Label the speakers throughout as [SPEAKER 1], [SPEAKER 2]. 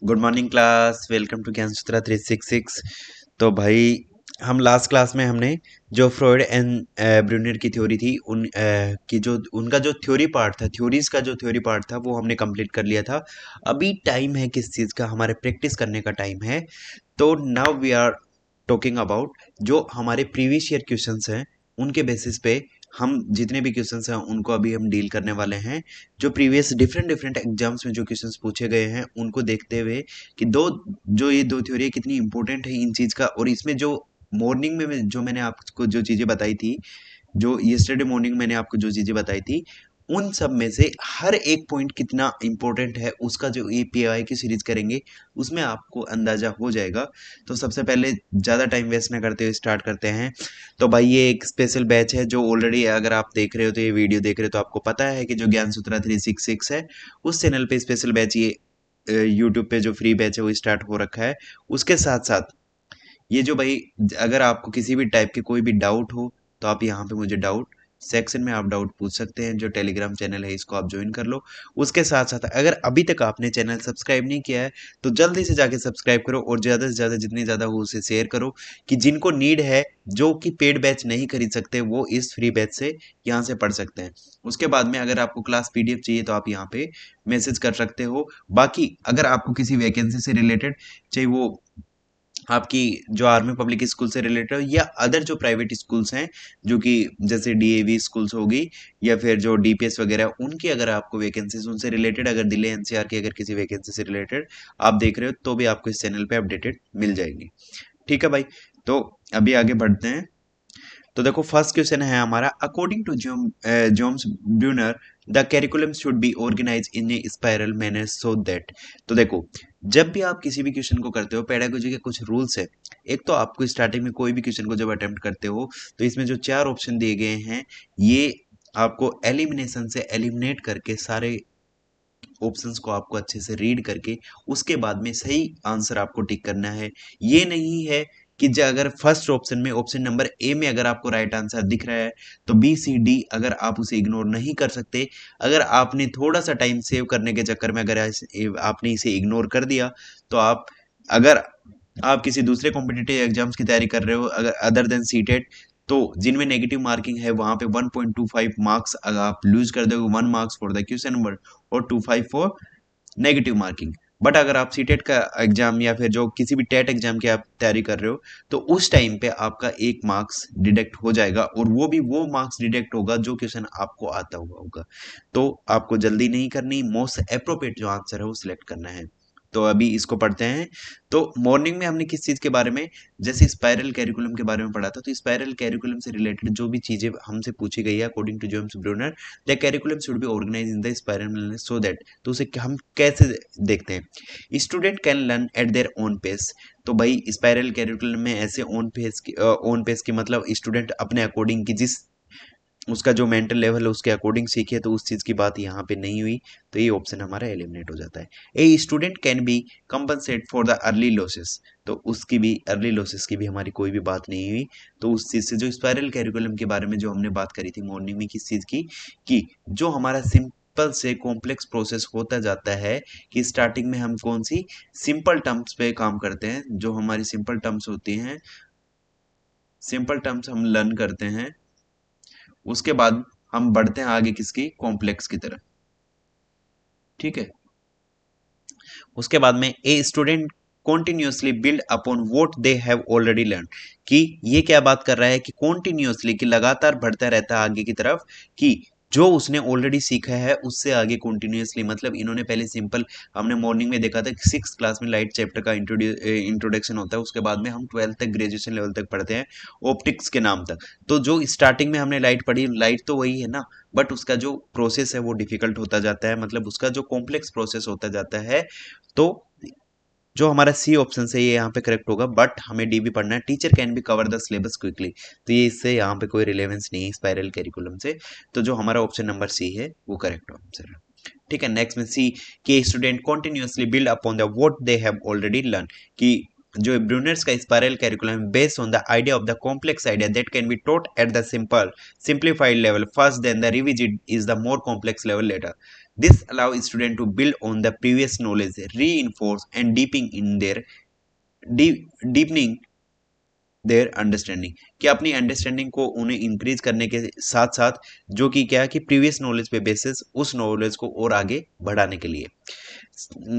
[SPEAKER 1] Good morning class. Welcome to Gyan Sutra 366। तो भाई हम लास्ट क्लास में हमने जो फ्रॉइड एंड ब्रूनर की थ्योरी थी उन की जो उनका जो थ्योरी पार्ट था, थ्योरीज का जो थ्योरी पार्ट था वो हमने कंप्लीट कर लिया था। अभी टाइम है किस चीज़ का, हमारे प्रैक्टिस करने का टाइम है। तो now we are talking about जो हमारे प्रीवियस ईयर क्वेश्चंस हैं, उनके बेसिस पे हम जितने भी क्वेश्चंस हैं उनको अभी हम डील करने वाले हैं। जो प्रीवियस डिफरेंट डिफरेंट एग्जाम्स में जो क्वेश्चंस पूछे गए हैं उनको देखते हुए कि ये दो थ्योरी कितनी इंपॉर्टेंट है इन चीज़ का। और इसमें जो मॉर्निंग में जो मैंने आपको जो चीज़ें बताई थी, जो यस्टरडे मॉर्निंग मैंने आपको जो चीज़ें बताई थी, उन सब में से हर एक पॉइंट कितना इंपॉर्टेंट है उसका जो ये पीआई की सीरीज करेंगे उसमें आपको अंदाजा हो जाएगा। तो सबसे पहले ज़्यादा टाइम वेस्ट ना करते हुए स्टार्ट करते हैं। तो भाई ये एक स्पेशल बैच है जो ऑलरेडी अगर आप देख रहे हो तो ये वीडियो देख रहे हो तो आपको पता है कि जो ज्ञान सूत्रा 366 है उस चैनल पे स्पेशल बैच ये यूट्यूब पे जो फ्री बैच है वो स्टार्ट हो रखा है। उसके साथ साथ ये जो भाई अगर आपको किसी भी टाइप के कोई भी डाउट हो तो आप यहाँ पे मुझे डाउट सेक्शन में आप डाउट पूछ सकते हैं। जो टेलीग्राम चैनल है इसको आप ज्वाइन कर लो। उसके साथ साथ अगर अभी तक आपने चैनल सब्सक्राइब नहीं किया है तो जल्दी से जाके सब्सक्राइब करो और ज़्यादा से ज़्यादा जितनी ज़्यादा हो उसे शेयर करो कि जिनको नीड है, जो कि पेड बैच नहीं खरीद सकते, वो इस फ्री बैच से यहाँ से पढ़ सकते हैं। उसके बाद में अगर आपको क्लास पीडीएफ चाहिए तो आप यहाँ पे मैसेज कर सकते हो। बाकी अगर आपको किसी वैकेंसी से रिलेटेड, चाहे वो आपकी जो आर्मी पब्लिक स्कूल से रिलेटेड हो या अदर जो प्राइवेट स्कूल्स हैं, जो कि जैसे डीएवी स्कूल्स होगी या फिर जो डीपीएस वगैरह, उनकी अगर आपको वैकेंसीज उनसे रिलेटेड, अगर दिल्ली एनसीआर की अगर किसी वैकेंसी से रिलेटेड आप देख रहे हो तो भी आपको इस चैनल पे अपडेटेड मिल जाएगी। ठीक है भाई। तो अभी आगे बढ़ते हैं। तो देखो फर्स्ट क्वेश्चन है हमारा, अकॉर्डिंग टू जोम्स Bruner the curriculum should be organise in a spiral manner so that. तो देखो जब भी आप किसी भी क्वेश्चन को करते हो, पेडागोजी के कुछ रूल्स है। एक तो आपको स्टार्टिंग में कोई भी क्वेश्चन को जब अटेम्प्ट करते हो तो इसमें जो चार ऑप्शन दिए गए हैं, ये आपको एलिमिनेशन से एलिमिनेट करके सारे ऑप्शंस को आपको अच्छे से रीड करके उसके बाद में सही आंसर आपको टिक करना है। ये नहीं है कि अगर फर्स्ट ऑप्शन में ऑप्शन नंबर ए में अगर आपको राइट आंसर दिख रहा है तो बी सी डी अगर आप उसे इग्नोर नहीं कर सकते। अगर आपने थोड़ा सा टाइम सेव करने के चक्कर में अगर आपने इसे इग्नोर कर दिया तो अगर आप किसी दूसरे कॉम्पिटिटिव एग्जाम्स की तैयारी कर रहे हो अगर अदर देन सीटेट, तो जिनमें नेगेटिव मार्किंग है वहां पे 1.25 मार्क्स अगर आप लूज कर दोगे, 1 marks for the question number और 25 फॉर नेगेटिव मार्किंग। बट अगर आप सीटेट का एग्जाम या फिर जो किसी भी टेट एग्जाम की आप तैयारी कर रहे हो तो उस टाइम पे आपका 1 मार्क्स डिडक्ट हो जाएगा और वो भी वो मार्क्स डिडक्ट होगा जो क्वेश्चन आपको आता हुआ होगा। तो आपको जल्दी नहीं करनी, मोस्ट अप्रोप्रिएट जो आंसर है वो सिलेक्ट करना है। तो अभी इसको पढ़ते हैं। तो मॉर्निंग में हमने किस चीज के बारे में, जैसे स्पाइरल कैरिकुलम के बारे में पढ़ा था, तो स्पाइरल कैरिकुलम से रिलेटेड जो भी चीजें हमसे पूछी गई है according to James Bruner the curriculum should be organise in the spiral so that, तो उसे हम कैसे देखते हैं, student can learn at their own pace. तो भाई स्पाइरल कैरिकुलम में ऐसे ओन पेस की मतलब स्टूडेंट अपने अकॉर्डिंग की जिस उसका जो मेंटल लेवल है उसके अकॉर्डिंग सीखे, तो उस चीज की बात यहाँ पे नहीं हुई। तो ये ऑप्शन हमारा एलिमिनेट हो जाता है। A student can be compensate for the early losses, तो उसकी भी अर्ली लॉसेस की भी हमारी कोई भी बात नहीं हुई। तो उस चीज से जो स्पाइरल कैरिकुलम के बारे में जो हमने बात करी थी मॉर्निंग में, किस चीज की, कि जो हमारा सिंपल से कॉम्प्लेक्स प्रोसेस होता जाता है, कि स्टार्टिंग में हम कौन सी सिंपल टर्म्स पे काम करते हैं, जो हमारी सिंपल टर्म्स होती हैं, सिंपल टर्म्स हम लर्न करते हैं। उसके बाद हम बढ़ते हैं आगे किसकी, कॉम्प्लेक्स की तरफ। ठीक है। उसके बाद में a student continuously build upon vote they have already learn, कि ये क्या बात कर रहा है कि कॉन्टिन्यूसली, कि लगातार बढ़ता रहता है आगे की तरफ, कि जो उसने ऑलरेडी सीखा है उससे आगे कंटिन्यूअसली, मतलब इन्होंने पहले सिंपल, हमने मॉर्निंग में देखा था कि 6 क्लास में लाइट चैप्टर का इंट्रोडक्शन होता है, उसके बाद में हम 12th तक ग्रेजुएशन लेवल तक पढ़ते हैं ऑप्टिक्स के नाम तक। तो जो स्टार्टिंग में हमने लाइट पढ़ी, लाइट तो वही है ना, बट उसका जो प्रोसेस है वो डिफिकल्ट होता जाता है, मतलब उसका जो कॉम्प्लेक्स प्रोसेस होता जाता है। तो जो हमारा सी ऑप्शन है ये यहाँ पे करेक्ट होगा, बट हमें डी भी पढ़ना है, teacher can be cover the syllabus quickly. तो ये इससे यहाँ पे कोई रिलेवेंस नहीं है स्पाइरल कैरिकुलम से। तो जो हमारा ऑप्शन नंबर सी है वो करेक्ट आंसर है। ठीक है। नेक्स्ट में सी, कि student continuously build upon the what they have already learn, कि जो ब्रूनर्स का spiral curriculum based on the idea of the complex idea that can be taught at the simple simplified level first then the revisited is the more complex level later. This allow student to build on the previous knowledge, reinforce and deepening their understanding, कि अपनी understanding को उन्हें increase करने के साथ साथ जो कि क्या है कि प्रीवियस नॉलेज पे बेसिस उस नॉलेज को और आगे बढ़ाने के लिए।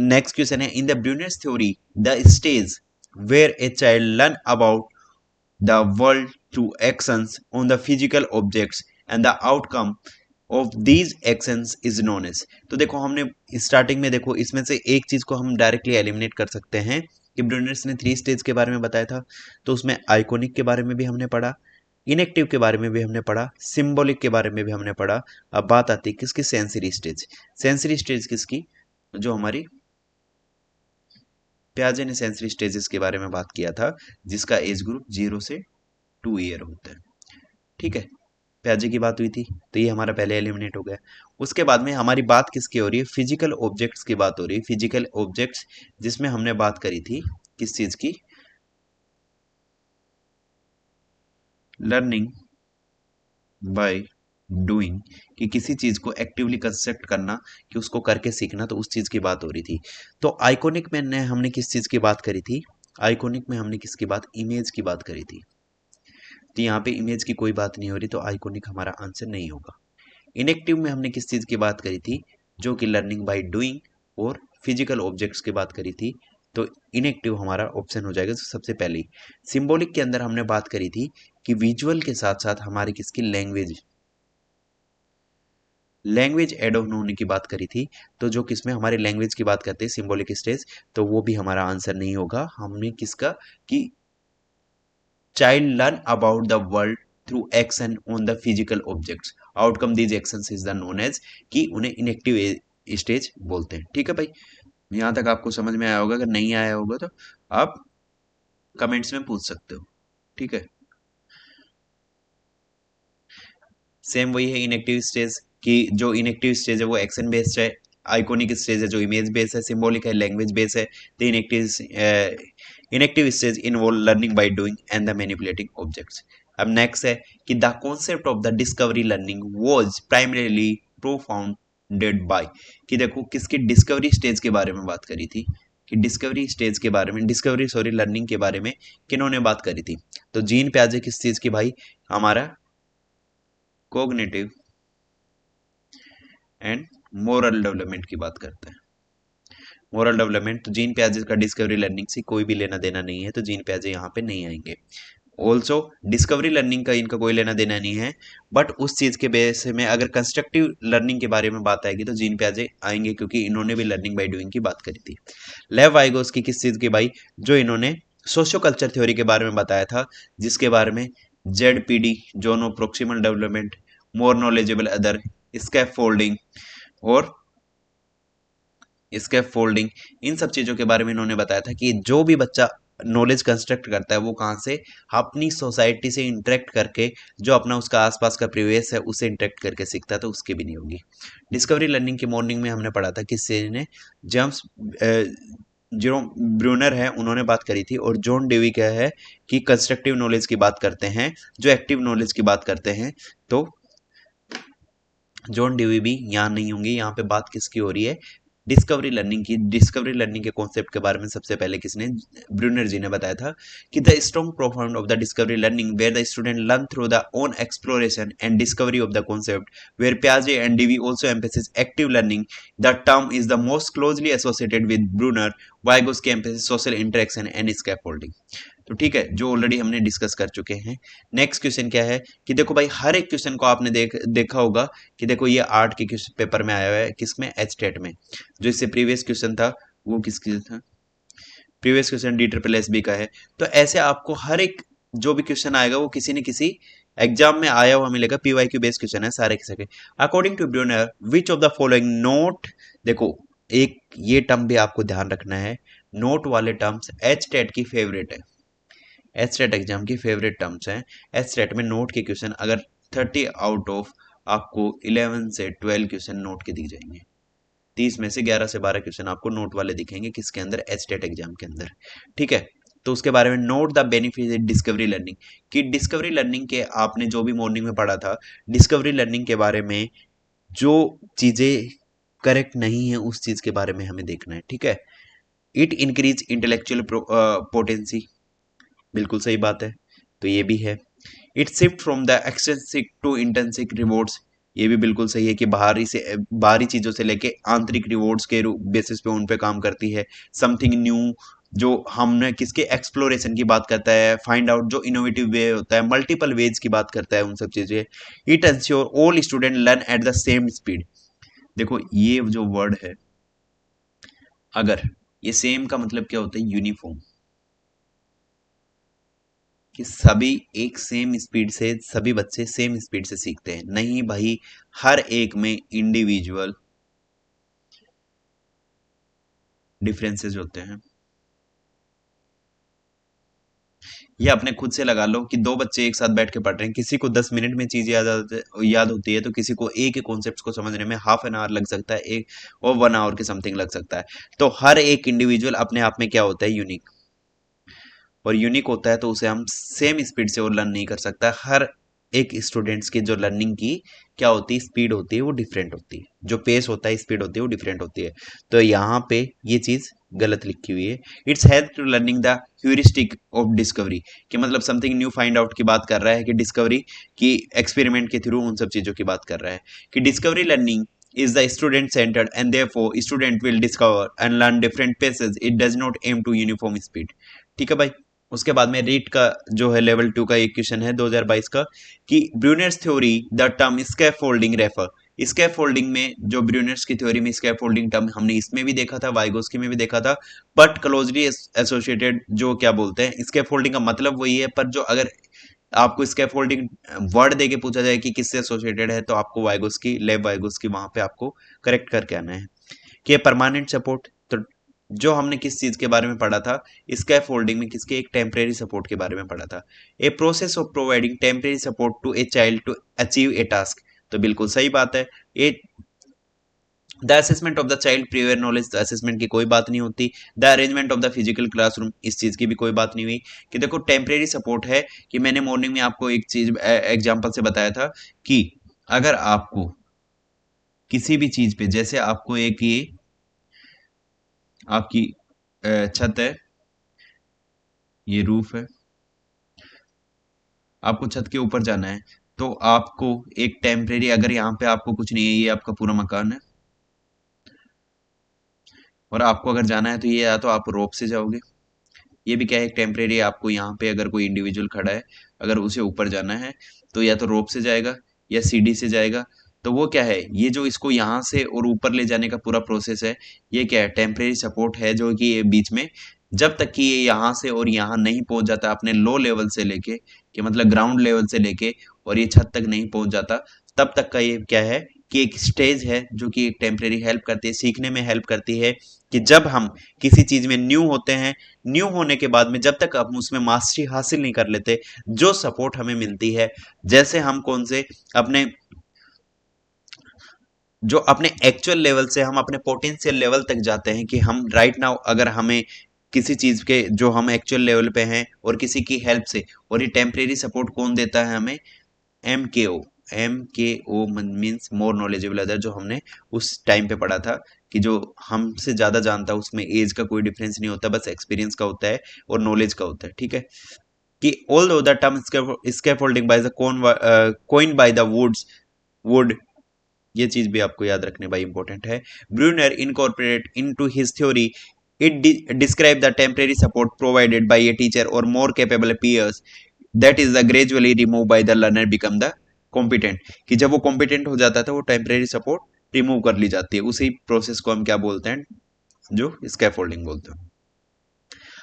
[SPEAKER 1] नेक्स्ट क्वेश्चन है, in the Bruner's theory the stage where a child learn about the world through actions on the physical objects and the outcome of these actions is known as. तो देखो हमने स्टार्टिंग में देखो इसमें से एक चीज को हम डायरेक्टली एलिमिनेट कर सकते हैं कि ब्रूनर्स ने 3 स्टेज के बारे में बताया था, तो उसमें आइकोनिक के बारे में भी हमने पढ़ा, इनेक्टिव के बारे में भी हमने पढ़ा, सिंबॉलिक के बारे में भी हमने पढ़ा। अब बात आती है किसकी, सेंसरी स्टेज। सेंसरी स्टेज किसकी, जो हमारी प्याजे ने सेंसरी स्टेजेस के बारे में बात किया था, जिसका एज ग्रुप 0 से 2 ईयर होता है। ठीक है, प्याजे की बात हुई थी, तो ये हमारा पहले एलिमिनेट हो गया। उसके बाद में हमारी बात किसकी हो रही है, फिजिकल ऑब्जेक्ट्स की बात हो रही है। फिजिकल ऑब्जेक्ट्स जिसमें हमने बात करी थी किस चीज की, लर्निंग बाय डूइंग, कि किसी चीज को एक्टिवली कंस्ट्रक्ट करना, कि उसको करके सीखना, तो उस चीज की बात हो रही थी। तो आइकॉनिक में ने हमने किस चीज की बात करी थी, आइकॉनिक में हमने किसकी बात, इमेज की बात करी थी। तो यहाँ पे इमेज की कोई बात नहीं हो रही, तो आइकॉनिक हमारा आंसर नहीं होगा। इनेक्टिव में हमने किस चीज की बात करी थी, जो कि लर्निंग बाय डूइंग और फिजिकल ऑब्जेक्ट्स की बात करी थी, तो इनेक्टिव हमारा ऑप्शन हो जाएगा सबसे पहले। सिंबॉलिक के अंदर हमने बात करी थी कि विजुअल के साथ साथ हमारी किसकी, लैंग्वेज, लैंग्वेज एड ऑन होने की बात करी थी, तो जो किसमें हमारी लैंग्वेज की बात करते हैं सिंबॉलिक स्टेज, तो वो भी हमारा आंसर नहीं होगा। हमने किसका, कि child learn about the world through action on the physical objects, outcome these actions is the known as, कि उन्हें इनेक्टिव स्टेज बोलते हैं। ठीक है भाई, यहाँ तक आपको समझ में आया होगा, अगर नहीं आया होगा तो आप कमेंट्स में पूछ सकते हो। ठीक है, सेम वही है इनएक्टिव स्टेज, कि जो इनएक्टिव स्टेज है वो एक्शन बेस्ड है, आइकॉनिक स्टेज है जो इमेज बेस्ड है, सिंबॉलिक है लैंग्वेज बेस्ड है। तो enactive stage involve learning by doing and the manipulating objects. अब नेक्स्ट है कि the concept of the discovery learning was primarily propounded by, कि देखो किसकी डिस्कवरी स्टेज के बारे में बात करी थी, कि डिस्कवरी स्टेज के बारे में, डिस्कवरी सॉरी लर्निंग के बारे में किन्होंने बात करी थी, तो जीन प्याजे किस चीज की भाई, हमारा कोग्निटिव एंड मोरल डेवलपमेंट की बात करते हैं। मोरल डेवलपमेंट, तो जीन प्याजे का डिस्कवरी लर्निंग से कोई भी लेना देना नहीं है, तो जीन प्याजे यहाँ पे नहीं आएंगे। ऑल्सो डिस्कवरी लर्निंग का इनका कोई लेना देना नहीं है, बट उस चीज के बेस में अगर कंस्ट्रक्टिव लर्निंग के बारे में बात आएगी तो जीन प्याजे आएंगे, क्योंकि इन्होंने भी लर्निंग बाय डूइंग की बात करी थी। लेव वाइगोस की किस चीज की भाई, जो इन्होंने सोशियो कल्चर थ्योरी के बारे में बताया था, जिसके बारे में Z zone of proximal development, more knowledgeable other, scaffolding और स्कैफ फोल्डिंग, इन सब चीजों के बारे में इन्होंने बताया था कि जो भी बच्चा नॉलेज कंस्ट्रक्ट करता है वो कहाँ से, अपनी सोसाइटी से इंटरेक्ट करके, जो अपना उसका आसपास का प्रिवेश है उससे इंटरेक्ट करके सीखता है, तो उसकी भी नहीं होगी। डिस्कवरी लर्निंग की मॉर्निंग में हमने पढ़ा था किससे ने, जेम्स जो ब्रूनर है उन्होंने बात करी थी, और जॉन डेवी क्या है कि कंस्ट्रक्टिव नॉलेज की बात करते हैं, जो एक्टिव नॉलेज की बात करते हैं, तो जॉन डेवी भी यहाँ नहीं होंगे। यहाँ पे बात किसकी हो रही है, डिस्कवरी लर्निंग की। डिस्कवरी लर्निंग के कॉन्सेप्ट के बारे में सबसे पहले किसने, ब्रूनर जी ने बताया था कि the strong profound of the discovery learning where the student learn through the own exploration and discovery of the concept, where पियाजे and Dewey also emphasis active learning, the term is the most closely associated with Bruner, Vygotsky emphasis social interaction and scaffolding. तो ठीक है, जो already हमने discuss कर चुके हैं। Next question क्या है कि देखो भाई हर एक क्वेश्चन को आपने देखा होगा कि देखो ये आर्ट के पेपर में आया हुआ है, किसमें, एच टेट में। जो इससे प्रीवियस क्वेश्चन था वो किसकी था, previous question D triple S B का है। तो ऐसे आपको हर एक जो भी क्वेश्चन आएगा वो किसी न किसी एग्जाम में आया हुआ मिलेगा, पीवाईक्यू बेस्ड क्वेश्चन है सारे के सारे। According to Bruner which of the following note, देखो एक ये टर्म भी आपको ध्यान रखना है, नोट वाले टर्म्स एच टेट की फेवरेट है, एच स्टेट एग्जाम की फेवरेट टर्म्स हैं। एच स्टेट में नोट के क्वेश्चन अगर 30 आउट ऑफ आपको 11 से 12 क्वेश्चन नोट के दिख जाएंगे, 30 में से 11 से 12 क्वेश्चन आपको नोट वाले दिखेंगे किसके अंदर, एच स्टेट एग्जाम के अंदर। ठीक है, तो उसके बारे में note the benefit discovery learning, कि डिस्कवरी लर्निंग के आपने जो भी मॉर्निंग में पढ़ा था, डिस्कवरी लर्निंग के बारे में जो चीजें करेक्ट नहीं है उस चीज के बारे में हमें देखना है, ठीक है। इट इंक्रीज इंटेलेक्चुअल पोटेंसी, बिल्कुल सही बात है, तो ये भी है। It shift from the extrinsic to intrinsic rewards, ये भी बिल्कुल सही है कि बाहरी चीजों से लेके आंतरिक रिवॉर्ड्स के बेसिस पे उन पे काम करती है। समथिंग न्यू, जो हमने किसके एक्सप्लोरेशन की बात करता है, फाइंड आउट जो इनोवेटिव वे होता है, मल्टीपल वेज की बात करता है, उन सब चीजें। It ensure all student learn at the same speed. देखो ये जो वर्ड है, अगर ये सेम का मतलब क्या होता है, यूनिफॉर्म, कि सभी एक सेम स्पीड से, सभी बच्चे सेम स्पीड से सीखते हैं, नहीं भाई, हर एक में इंडिविजुअल डिफरेंसेस होते हैं। ये अपने खुद से लगा लो कि दो बच्चे एक साथ बैठ के पढ़ रहे हैं, किसी को 10 मिनट में चीज याद होती है, तो किसी को एक ही कॉन्सेप्ट को समझने में हाफ एन आवर लग सकता है, एक और 1 आवर के समथिंग लग सकता है। तो हर एक इंडिविजुअल अपने आप में क्या होता है, यूनिक, और यूनिक होता है तो उसे हम सेम स्पीड से वो लर्न नहीं कर सकता। हर एक स्टूडेंट्स की जो लर्निंग की क्या होती है, स्पीड होती है, वो डिफरेंट होती है, जो पेस होता है, स्पीड होती है, वो डिफरेंट होती है। तो यहाँ पे ये चीज गलत लिखी हुई है। It's help to learning the heuristic of discovery, कि मतलब समथिंग न्यू फाइंड आउट की बात कर रहा है, कि डिस्कवरी की एक्सपेरिमेंट के थ्रू उन सब चीजों की बात कर रहा है, कि discovery learning is the student centered and therefore student will discover and learn different paces, it does not aim to uniform speed। ठीक है भाई। उसके बाद में रीट का जो है लेवल 2 का एक क्वेश्चन है 2022 का, कि Bruner's theory the term scaffolding refer. Scaffolding में, जो ब्रूनर्स की थ्योरी में स्कैफोल्डिंग टर्म हमने इसमें भी देखा था, वाइगोस्की में भी देखा था, बट क्लोजली एसोसिएटेड, जो क्या बोलते हैं, स्कैफोल्डिंग का मतलब वही है, पर जो अगर आपको स्कैफोल्डिंग वर्ड देके पूछा जाए कि किससे एसोसिएटेड है, तो आपको वाइगोस्की, लेव वाइगोस्की, वहां पे आपको करेक्ट करके आना है। कि परमानेंट सपोर्ट, तो जो हमने किस चीज के बारे में पढ़ा था, स्कैफोल्डिंग में किसके, एक टेम्परेरी सपोर्ट के बारे में पढ़ा था। A process of providing temporary support to a child to achieve a task, तो बिल्कुल सही बात है। A the assessment of the child prior knowledge, assessment की कोई बात नहीं होती। The arrangement of the physical classroom, इस चीज की भी कोई बात नहीं हुई। कि देखो टेम्परेरी सपोर्ट है, कि मैंने मॉर्निंग में आपको एक चीज एग्जांपल से बताया था, कि अगर आपको किसी भी चीज पे, जैसे आपको एक ये आपकी छत है, ये रूफ है, आपको छत के ऊपर जाना है, तो आपको एक टेम्परेरी, अगर यहाँ पे आपको कुछ नहीं है, ये आपका पूरा मकान है, और आपको अगर जाना है तो ये, या तो आप रोप से जाओगे, ये भी क्या है, एक टेम्परेरी, आपको यहाँ पे अगर कोई इंडिविजुअल खड़ा है, अगर उसे ऊपर जाना है, तो या तो रोप से जाएगा या सीढ़ी से जाएगा। तो वो क्या है, ये जो इसको यहाँ से और ऊपर ले जाने का पूरा प्रोसेस है, ये क्या है, टेम्परेरी सपोर्ट है, जो कि ये बीच में, जब तक कि ये यहाँ से और यहाँ नहीं पहुंच जाता, अपने लो लेवल से लेके, कि मतलब ग्राउंड लेवल से लेके, और ये छत तक नहीं पहुंच जाता, तब तक का ये क्या है, कि एक स्टेज है, जो कि एक टेम्परेरी हेल्प करती है, सीखने में हेल्प करती है। कि जब हम किसी चीज में न्यू होते हैं, न्यू होने के बाद में जब तक हम उसमें मास्टरी हासिल नहीं कर लेते, जो सपोर्ट हमें मिलती है, जैसे हम कौन से अपने, जो अपने एक्चुअल लेवल से हम अपने पोटेंशियल लेवल तक जाते हैं, कि हम राइट नाउ अगर हमें किसी चीज के, जो हम एक्चुअल लेवल पे हैं, और किसी की हेल्प से, और ये टेम्परेरी सपोर्ट कौन देता है हमें, MKO। MKO means more knowledgeable other, जो हमने उस टाइम पे पढ़ा था, कि जो हमसे ज्यादा जानता है, उसमें एज का कोई डिफरेंस नहीं होता, बस एक्सपीरियंस का होता है और नॉलेज का होता है, ठीक है। कि all the term scaffolding by the coin by the Wood, ये चीज भी आपको याद रखने भाई इंपॉर्टेंट है। Bruner incorporate into his theory, it describe the temporary support provided by a teacher और more capable peers, that is the gradually remove by the learner become the competent. कि जब वो कॉम्पिटेंट हो जाता था, वो टेम्परेरी सपोर्ट रिमूव कर ली जाती है, उसी प्रोसेस को हम क्या बोलते हैं, जो स्कैफोल्डिंग बोलते हैं।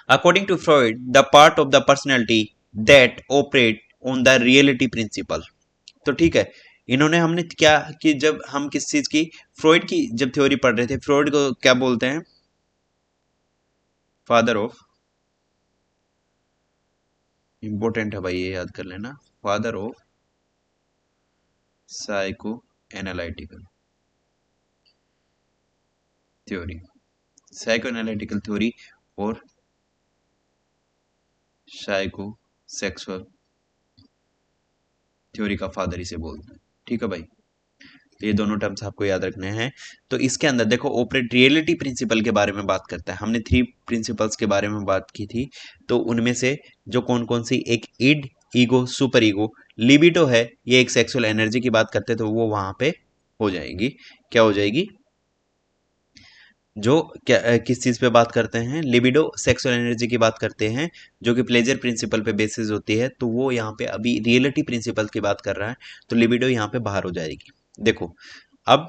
[SPEAKER 1] According to Freud, the part of the personality that operate on the reality principle, तो ठीक है। इन्होंने, हमने क्या, कि जब हम किस चीज की, फ्रॉइड की जब थ्योरी पढ़ रहे थे, फ्रॉइड को क्या बोलते हैं, फादर ऑफ, इंपॉर्टेंट है भाई, ये याद कर लेना, father of psycho analytical theory, psycho analytical theory, और साइको सेक्सुअल थ्योरी का फादर इसे बोलते हैं, ठीक है भाई। तो ये दोनों टर्म्स आपको याद रखने हैं। तो इसके अंदर देखो ऑपरेट रियलिटी प्रिंसिपल के बारे में बात करता है। हमने 3 प्रिंसिपल्स के बारे में बात की थी, तो उनमें से जो कौन कौन सी, एक id, ego, super ego, libido है, ये एक सेक्सुअल एनर्जी की बात करते हैं, तो वो वहां पे हो जाएगी, क्या हो जाएगी, जो क्या किस चीज पे बात करते हैं, लिबिडो सेक्सुअल एनर्जी की बात करते हैं, जो कि प्लेजर प्रिंसिपल पे बेसिस होती है, तो वो यहाँ पे अभी रियलिटी प्रिंसिपल की बात कर रहा है, तो लिबिडो यहाँ पे बाहर हो जाएगी। देखो अब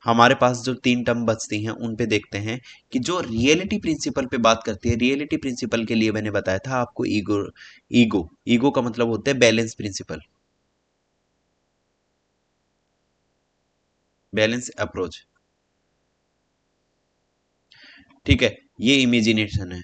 [SPEAKER 1] हमारे पास जो 3 टर्म बचती हैं उन पे देखते हैं कि जो रियलिटी प्रिंसिपल पे बात करती है। रियलिटी प्रिंसिपल के लिए मैंने बताया था आपको ईगो, ईगो ईगो का मतलब होता है बैलेंस प्रिंसिपल, बैलेंस अप्रोच, ठीक है। ये इमेजिनेशन है,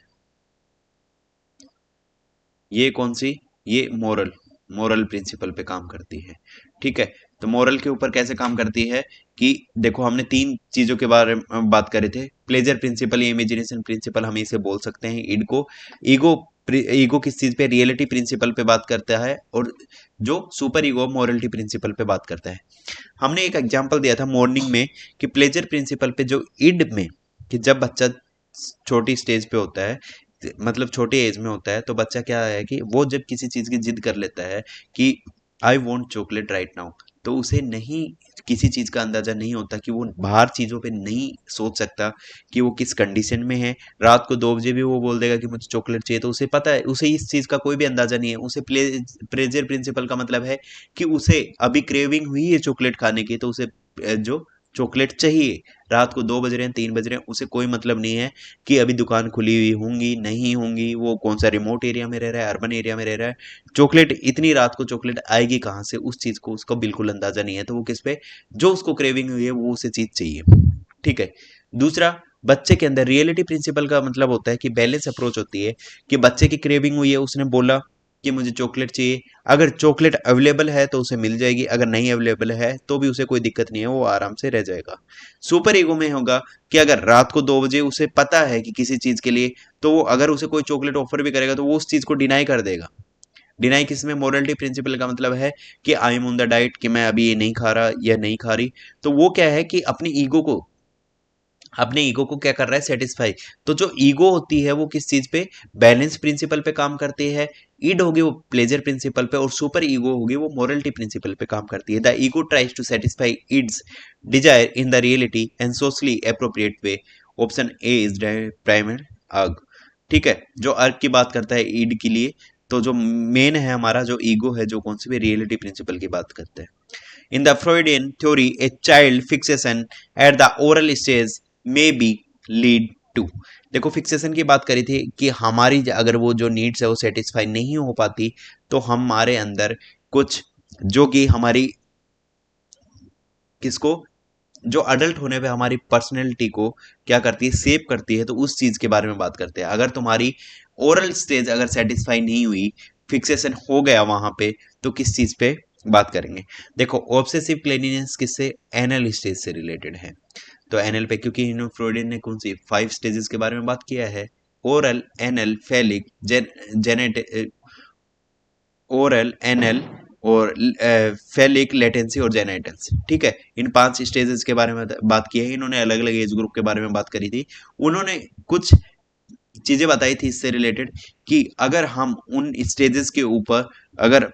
[SPEAKER 1] ये कौन सी, ये मोरल, मोरल प्रिंसिपल पे काम करती है, ठीक है। तो मोरल के ऊपर कैसे काम करती है कि देखो हमने 3 चीजों के बारे में बात करे थे, प्लेजर प्रिंसिपल या इमेजिनेशन प्रिंसिपल हम इसे बोल सकते हैं, ईड को, ईगो, ईगो किस चीज पे, रियलिटी प्रिंसिपल पे बात करता है, और जो सुपर ईगो मोरलिटी प्रिंसिपल पे बात करता है। हमने एक एग्जांपल दिया था मॉर्निंग में कि प्लेजर प्रिंसिपल पे जो ईड में, कि जब बच्चा छोटी स्टेज पे होता है, मतलब छोटी एज में होता है, तो बच्चा क्या है कि वो जब किसी चीज की जिद कर लेता है कि I want chocolate right now, तो उसे नहीं, किसी चीज का अंदाजा नहीं होता, कि वो बाहर चीजों पे नहीं सोच सकता कि वो किस कंडीशन में है। रात को 2 बजे भी वो बोल देगा कि मुझे चॉकलेट चाहिए, तो उसे पता है, उसे इस चीज का कोई भी अंदाजा नहीं है। उसे प्लेजर प्रिंसिपल का मतलब है कि उसे अभी क्रेविंग हुई है चॉकलेट खाने की, तो उसे जो चॉकलेट चाहिए, रात को 2 बज रहे हैं, 3 बज रहे हैं, उसे कोई मतलब नहीं है कि अभी दुकान खुली हुई होंगी नहीं होंगी, वो कौन सा रिमोट एरिया में रह रहा है, अर्बन एरिया में रह रहा है, चॉकलेट इतनी रात को चॉकलेट आएगी कहाँ से, उस चीज को उसको बिल्कुल अंदाजा नहीं है। तो वो किस पे, जो उसको क्रेविंग हुई है वो उसे चीज चाहिए, ठीक है। दूसरा, बच्चे के अंदर रियलिटी प्रिंसिपल का मतलब होता है कि बैलेंस अप्रोच होती है, कि बच्चे की क्रेविंग हुई है, उसने बोला कि मुझे चॉकलेट चाहिए, अगर चॉकलेट अवेलेबल है तो उसे मिल जाएगी, अगर नहीं अवेलेबल है तो भी उसे कोई दिक्कत नहीं है, वो आराम से रह जाएगा। सुपर ईगो में होगा कि अगर रात को 2 बजे उसे पता है कि किसी चीज के लिए, तो वो अगर उसे कोई चॉकलेट ऑफर भी करेगा तो वो उस चीज को डिनाई कर देगा। डिनाई किसमें, मोरलिटी प्रिंसिपल का मतलब है कि I am on the diet, कि मैं अभी ये नहीं खा रहा या नहीं खा रही, तो वो क्या है कि अपनी ईगो को, अपने ईगो को क्या कर रहा है, सेटिस्फाई। तो जो ईगो होती है वो किस चीज पे, बैलेंस प्रिंसिपल पे काम करती है, ईड होगी वो प्लेजर प्रिंसिपल पे, और सुपर ईगो होगी वो मोरलिटी प्रिंसिपल पे काम करती है। The ego tries to satisfy its desire in the reality and socially appropriate way. Option A is primer urge, ठीक है। जो अर्ग की बात करता है ईड के लिए, तो जो मेन है हमारा जो ईगो है, जो कौन सी भी रियलिटी प्रिंसिपल की बात करते हैं। In the Freudian theory, a child fixation at the oral stage may be lead to, देखो फिक्सेशन की बात करी थी कि हमारी अगर वो जो नीड्स है वो सेटिस्फाई नहीं हो पाती, तो हमारे अंदर कुछ, जो कि हमारी, किसको, जो अडल्ट होने पे हमारी पर्सनैलिटी को क्या करती है, सेव करती है, तो उस चीज के बारे में बात करते हैं। अगर तुम्हारी ओरल स्टेज अगर सेटिस्फाई नहीं हुई, फिक्सेशन हो गया वहां पे, तो किस चीज पे बात करेंगे। देखो ऑब्सेसिव क्लेनिनेस किससे, एनल स्टेज से रिलेटेड है, तो एनएल पे, क्योंकि फ्रोइडियन ने कौन सी 5 स्टेजेस के बारे में बात किया है, oral, anal, phallic, genital, oral, anal और फेलिक, लेटेंसी और जेनाइटल्स, ठीक है। इन 5 स्टेजेस के बारे में बात की है इन्होंने, अलग अलग एज ग्रुप के बारे में बात करी थी। उन्होंने कुछ चीजें बताई थी इससे रिलेटेड, कि अगर हम उन स्टेजेस के ऊपर, अगर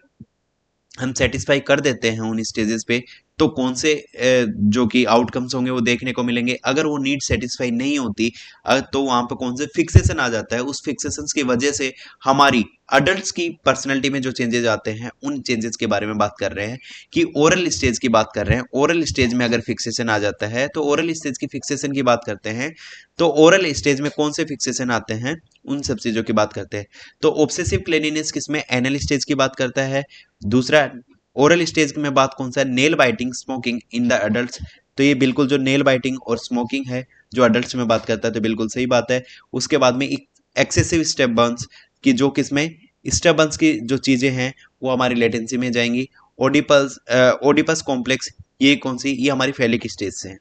[SPEAKER 1] हम सेटिस्फाई कर देते हैं उन स्टेजेस पे, तो कौन से जो कि आउटकम्स होंगे वो देखने को मिलेंगे। अगर वो नीड सेटिस्फाई नहीं होती, तो वहां पे कौन से फिक्सेशन आ जाता है, उस फिक्सेशन की वजह से हमारी अडल्ट की पर्सनैलिटी में जो चेंजेस आते हैं, उन चेंजेस के बारे में बात कर रहे हैं, कि ओरल स्टेज की बात कर रहे हैं। ओरल स्टेज में अगर फिक्सेशन आ जाता है, तो ओरल स्टेज की फिक्सेशन की बात करते हैं, तो ओरल स्टेज में कौन से फिक्सेशन आते हैं, उन सब चीजों की बात करते हैं। तो ऑब्सेसिव क्लेनिनेस किसमें, एनल स्टेज की बात करता है। दूसरा, ओरल स्टेज में बात कौन सा है, nail biting, smoking in the adult, तो ये बिल्कुल जो नेल बाइटिंग और स्मोकिंग है जो अडल्ट में बात करता है, तो बिल्कुल सही बात है। उसके बाद में एक्सेसिव स्टेप बर्न्स, की जो किसमें, स्टेप बर्न्स की जो चीजें हैं वो हमारी लेटेंसी में जाएंगी। ओडिपस, ओडिपस कॉम्प्लेक्स, ये कौन सी, ये हमारी फेलिक स्टेज से है,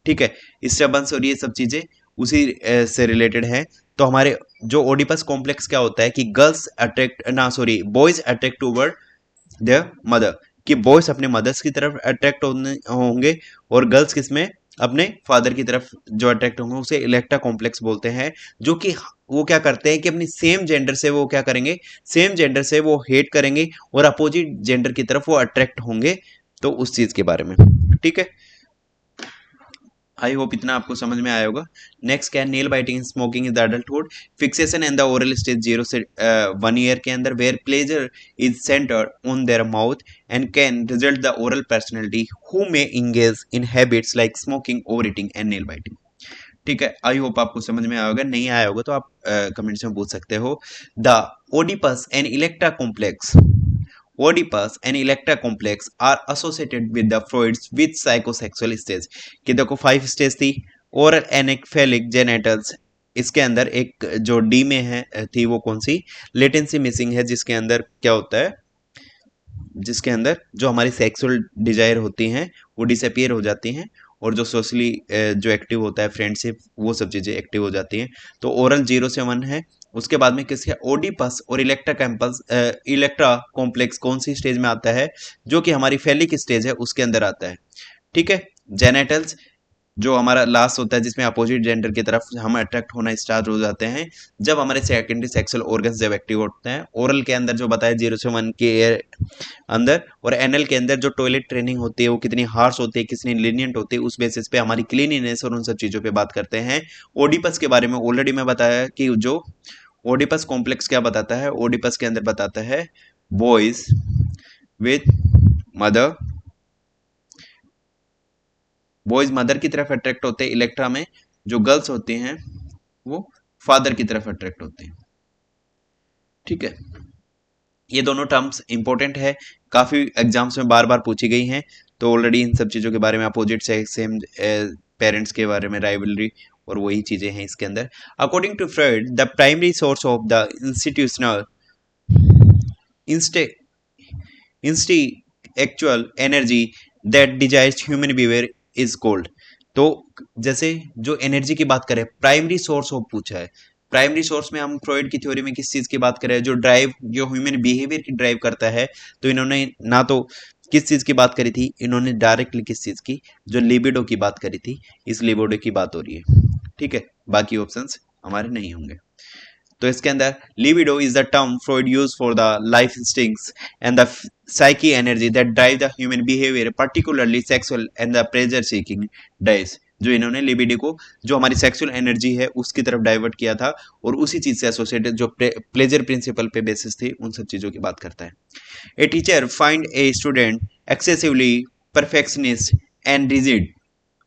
[SPEAKER 1] ठीक है। स्टेप बर्न्स और ये सब चीजें उसी से रिलेटेड है। तो हमारे जो ओडिपस कॉम्प्लेक्स क्या होता है कि गर्ल्स अट्रैक्ट ना, sorry, boys attract toward the mother, कि बॉयज अपने मदर्स की तरफ अट्रैक्ट होंगे और गर्ल्स किसमें अपने फादर की तरफ जो अट्रैक्ट होंगे उसे इलेक्ट्रा कॉम्प्लेक्स बोलते हैं। जो कि वो क्या करते हैं कि अपनी सेम जेंडर से वो क्या करेंगे, सेम जेंडर से वो हेट करेंगे और अपोजिट जेंडर की तरफ वो अट्रैक्ट होंगे। तो उस चीज के बारे में, ठीक है। आई होप इतना आपको समझ में आया होगा। नेक्स्ट क्या है, nail biting smoking is the adulthood, fixation and the oral stage 0 से 1 ईयर के अंदर, where pleasure is centered on their mouth and can result the oral personality who may engage in habits like smoking, over eating and nail biting. ठीक है, I hope आपको समझ में आया होगा। नहीं आया होगा तो आप कमेंट्स में पूछ सकते हो। The Oedipus and Electra complex, Oedipus and Electra complex are associated with the Freud's with psychosexual stage। कि देखो 5 स्टेज थी, ओरल एनेक्फेलिक जेनेटल्स, इसके अंदर एक जो डी में है थी वो कौन सी, लेटेंसी मिसिंग है, जिसके अंदर क्या होता है, जिसके अंदर जो हमारी सेक्सुअल डिजायर होती हैं वो डिसअपियर हो जाती हैं और जो सोशली जो एक्टिव होता है फ्रेंडशिप वो सब चीज़ें एक्टिव हो जाती हैं। तो ओरल 0 से 1 है। उसके बाद में किसके, ओडिपस और इलेक्ट्रा कैंपस, इलेक्ट्रा कॉम्प्लेक्स कौन सी स्टेज में आता है, जो कि हमारी फेलिक स्टेज है उसके अंदर आता है। ठीक है, जेनेटल्स जो हमारा लास्ट होता है जिसमें अपोजिट जेंडर की तरफ हम अट्रैक्ट होना स्टार्ट हो जाते हैं जब हमारे सेकेंडरी सेक्सुअल ऑर्गन्स जब एक्टिव होते हैं। ओरल के अंदर जो बताया 0 से 1 के अंदर, और एनएल के अंदर जो टॉयलेट ट्रेनिंग होती है वो कितनी हार्श होती है, कितनी लीनियंट होती है, उस बेसिस पे हमारी क्लीनिनेस और उन सब चीज़ों पे बात करते हैं। ओडिपस के बारे में ऑलरेडी मैं बताया कि जो ओडिपस कॉम्प्लेक्स क्या बताता है, ओडिपस के अंदर बताता है boys with mother, boys mother की तरफ अट्रैक्ट होते हैं। इलेक्ट्रा में जो गर्ल्स होती हैं वो फादर की तरफ अट्रैक्ट होते हैं। ठीक है, ये दोनों टर्म्स इंपॉर्टेंट है, काफी एग्जाम्स में बार बार पूछी गई हैं। तो ऑलरेडी इन सब चीजों के बारे में, अपोजिट से सेम पेरेंट्स के बारे में, राइवलरी और वही चीजें हैं इसके अंदर। According to Freud the primary source of the institutional instinctual energy that desires human behaviour is called. तो जैसे जो एनर्जी की बात करें, प्राइमरी सोर्स ऑफ पूछा है, प्राइमरी सोर्स में हम फ्रॉइड की थ्योरी में किस चीज की बात करें, जो ड्राइव, जो ह्यूमन बिहेवियर की ड्राइव करता है। तो इन्होंने ना तो किस चीज की बात करी थी, इन्होंने डायरेक्टली किस चीज की, जो लिबिडो की बात करी थी, इस लिबिडो की बात हो रही है। ठीक है, बाकी ऑप्शंस हमारे नहीं होंगे। तो इसके अंदर libido is the term Freud use for the life instincts and the psyche energy that drive the human behavior particularly sexual and the pleasure seeking drives। जो इन्होंने लिबिडो को, जो हमारी सेक्सुअल एनर्जी है उसकी तरफ डाइवर्ट किया था और उसी चीज से एसोसिएटेड जो प्लेजर प्रिंसिपल पे बेसिस थी उन सब चीजों की बात करता है। A teacher find a student excessively perfectionist and rigid,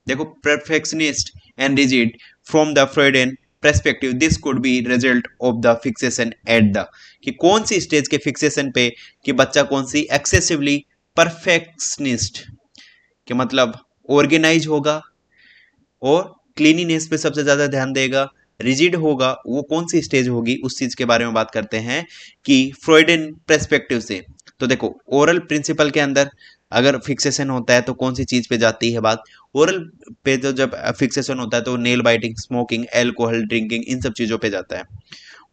[SPEAKER 1] देखो perfectionist and rigid from the Freudian perspective this could be result of the fixation at the, कि कौन सी स्टेज के फिक्सेशन पे, कि बच्चा कौन सी एक्सेसिवली परफेक्शनिस्ट के मतलब ऑर्गेनाइज होगा और क्लीनिनेस पे सबसे ज्यादा ध्यान देगा, रिजिड होगा, वो कौन सी स्टेज होगी उस चीज के बारे में बात करते हैं कि फ्रॉइडियन पर्सपेक्टिव से। तो देखो ओरल प्रिंसिपल के अंदर अगर फिक्सेशन होता है तो कौन सी चीज पे जाती है बात, ओरल पे तो जब फिक्सेशन होता है तो nail biting, smoking, alcohol drinking, इन सब चीजों पे जाता है।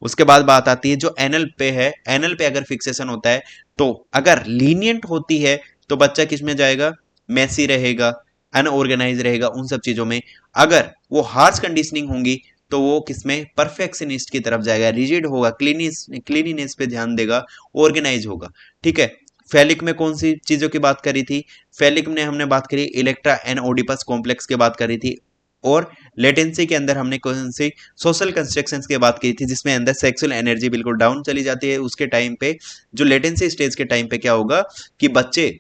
[SPEAKER 1] उसके बाद बात आती है जो एनल पे है, एनल पे अगर फिक्सेशन होता है तो अगर लीनियंट होती है तो बच्चा किस में जाएगा, मैसी रहेगा, अनऑर्गेनाइज रहेगा, उन सब चीजों में। अगर वो हार्श कंडीशनिंग होंगी तो वो किसमें, परफेक्शनिस्ट की तरफ जाएगा, रिजिड होगा, क्लीनिनेस पे ध्यान देगा, ऑर्गेनाइज होगा। ठीक है, फेलिक में कौन सी चीजों की बात करी थी, फेलिक में हमने बात करी इलेक्ट्रा एंड ओडिपस कॉम्प्लेक्स की बात करी थी, और लेटेंसी के अंदर हमने कौन सी सोशल कंस्ट्रक्शंस की बात की थी जिसमें अंदर सेक्सुअल एनर्जी बिल्कुल डाउन चली जाती है। उसके टाइम पे जो लेटेंसी स्टेज के टाइम पे क्या होगा कि बच्चे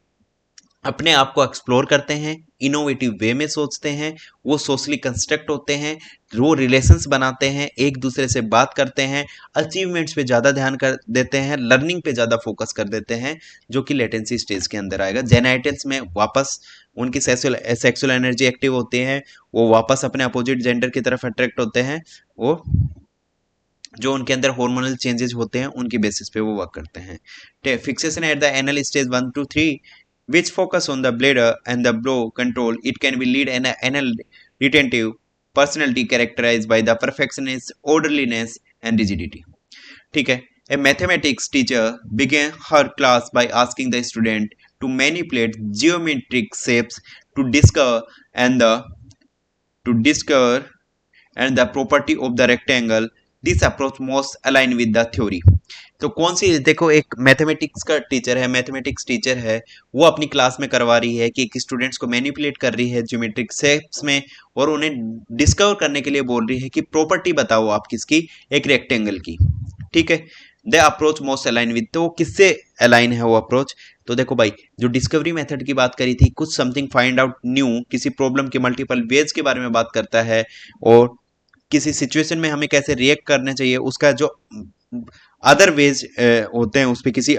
[SPEAKER 1] अपने आप को एक्सप्लोर करते हैं, इनोवेटिव वे में सोचते हैं, वो सोशली कंस्ट्रक्ट होते हैं, वो रिलेशंस बनाते हैं, एक दूसरे से बात करते हैं, अचीवमेंट्स पे ज़्यादा ध्यान कर देते हैं, लर्निंग पे ज़्यादा फोकस कर देते हैं, जो कि लेटेंसी स्टेज के अंदर आएगा। जेनाइटल्स में वापस उनकी सेक्सुअल एनर्जी एक्टिव होती है, वो वापस अपने अपोजिट जेंडर की तरफ अट्रैक्ट होते हैं, वो जो उनके अंदर हार्मोनल चेंजेस होते हैं उनकी बेसिस पे वो वर्क करते हैं। Fixation at the anal stage 1 to 3 which focus on the bladder and the blow control, it can be lead an anal retentive personality characterized by the perfectionist, orderliness and rigidity। ठीक है, a mathematics teacher began her class by asking the student to manipulate geometric shapes to discover and the property of the rectangle. This approach most align with the theory. तो कौन सी, देखो एक mathematics का teacher है, mathematics teacher है, वो अपनी class में करवा रही है कि स्टूडेंट्स को मैनिपुलेट कर रही है ज्योमेट्रिक शेप्स में, और उन्हें डिस्कवर करने के लिए बोल रही है कि प्रॉपर्टी बताओ आप किसकी, एक रेक्टेंगल की। ठीक है, the approach most align with, तो किससे अलाइन है वो अप्रोच? तो देखो भाई, जो डिस्कवरी मेथड की बात करी थी, कुछ समथिंग फाइंड आउट न्यू, किसी प्रॉब्लम के मल्टीपल वेज के बारे में बात करता है, और किसी सिचुएशन में हमें कैसे रिएक्ट करना चाहिए, उसका जो अदर वेज होते हैं उस पर, किसी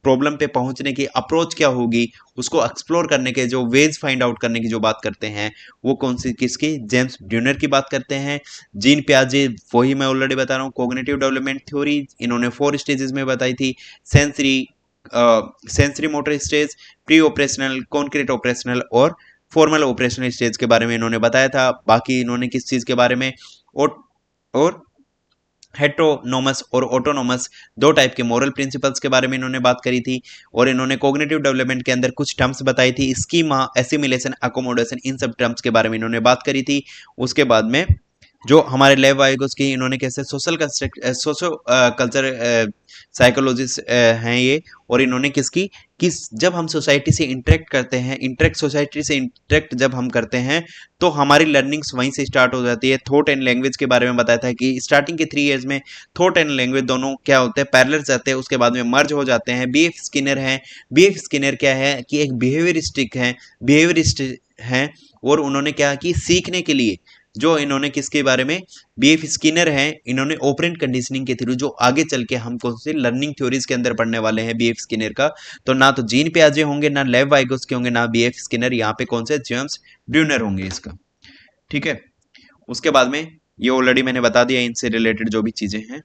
[SPEAKER 1] प्रॉब्लम पे पहुंचने की अप्रोच क्या होगी, उसको एक्सप्लोर करने के जो वेज फाइंड आउट करने की जो बात करते हैं, वो कौन सी, किसकी? जेम्स ब्रूनर की बात करते हैं। जीन पियाजे, वही मैं ऑलरेडी बता रहा हूँ, कॉग्निटिव डेवलपमेंट थ्योरी इन्होंने 4 स्टेजेस में बताई थी। Sensory motor stage, pre operational, concrete operational और फॉर्मल ऑपरेशनल स्टेज के बारे में इन्होंने बताया था। बाकी इन्होंने किस चीज के बारे में, और हेट्रोनोमस और ऑटोनोमस, 2 टाइप के मोरल प्रिंसिपल्स के बारे में इन्होंने बात करी थी। और इन्होंने कॉग्निटिव डेवलपमेंट के अंदर कुछ टर्म्स बताई थी, स्कीमा, एसिमिलेशन, अकोमोडेशन, इन सब टर्म्स के बारे में इन्होंने बात करी थी। उसके बाद में जो हमारे लेव वाइगोस की, इन्होंने कैसे सोशो कल्चर साइकोलॉजिस्ट हैं ये, और इन्होंने किसकी, किस जब हम सोसाइटी से इंटरेक्ट करते हैं, सोसाइटी से इंटरेक्ट जब हम करते हैं, तो हमारी लर्निंग्स वहीं से स्टार्ट हो जाती है। थॉट एंड लैंग्वेज के बारे में बताया था कि स्टार्टिंग के 3 इयर्स में थॉट एंड लैंग्वेज दोनों क्या होते हैं, पैरेलल जाते हैं, उसके बाद में मर्ज हो जाते हैं। बीएफ स्किनर हैं, बीएफ स्किनर क्या है कि एक बिहेवियरिस्ट हैं, और उन्होंने क्या कि सीखने के लिए, जो इन्होंने किसके बारे में, बीएफ स्किनर हैं, इन्होंने ऑपरेंट कंडीशनिंग के थ्रू, जो आगे चल के हम कौन से लर्निंग थ्योरीज के अंदर पढ़ने वाले हैं बीएफ स्किनर का, तो ना तो जीन पियाजे होंगे, ना लेव वाइगोस के होंगे, ना बीएफ स्किनर, यहाँ पे कौन से, जेम्स ब्रूनर होंगे इसका। ठीक है, उसके बाद में ये ऑलरेडी मैंने बता दिया इनसे रिलेटेड जो भी चीजें हैं।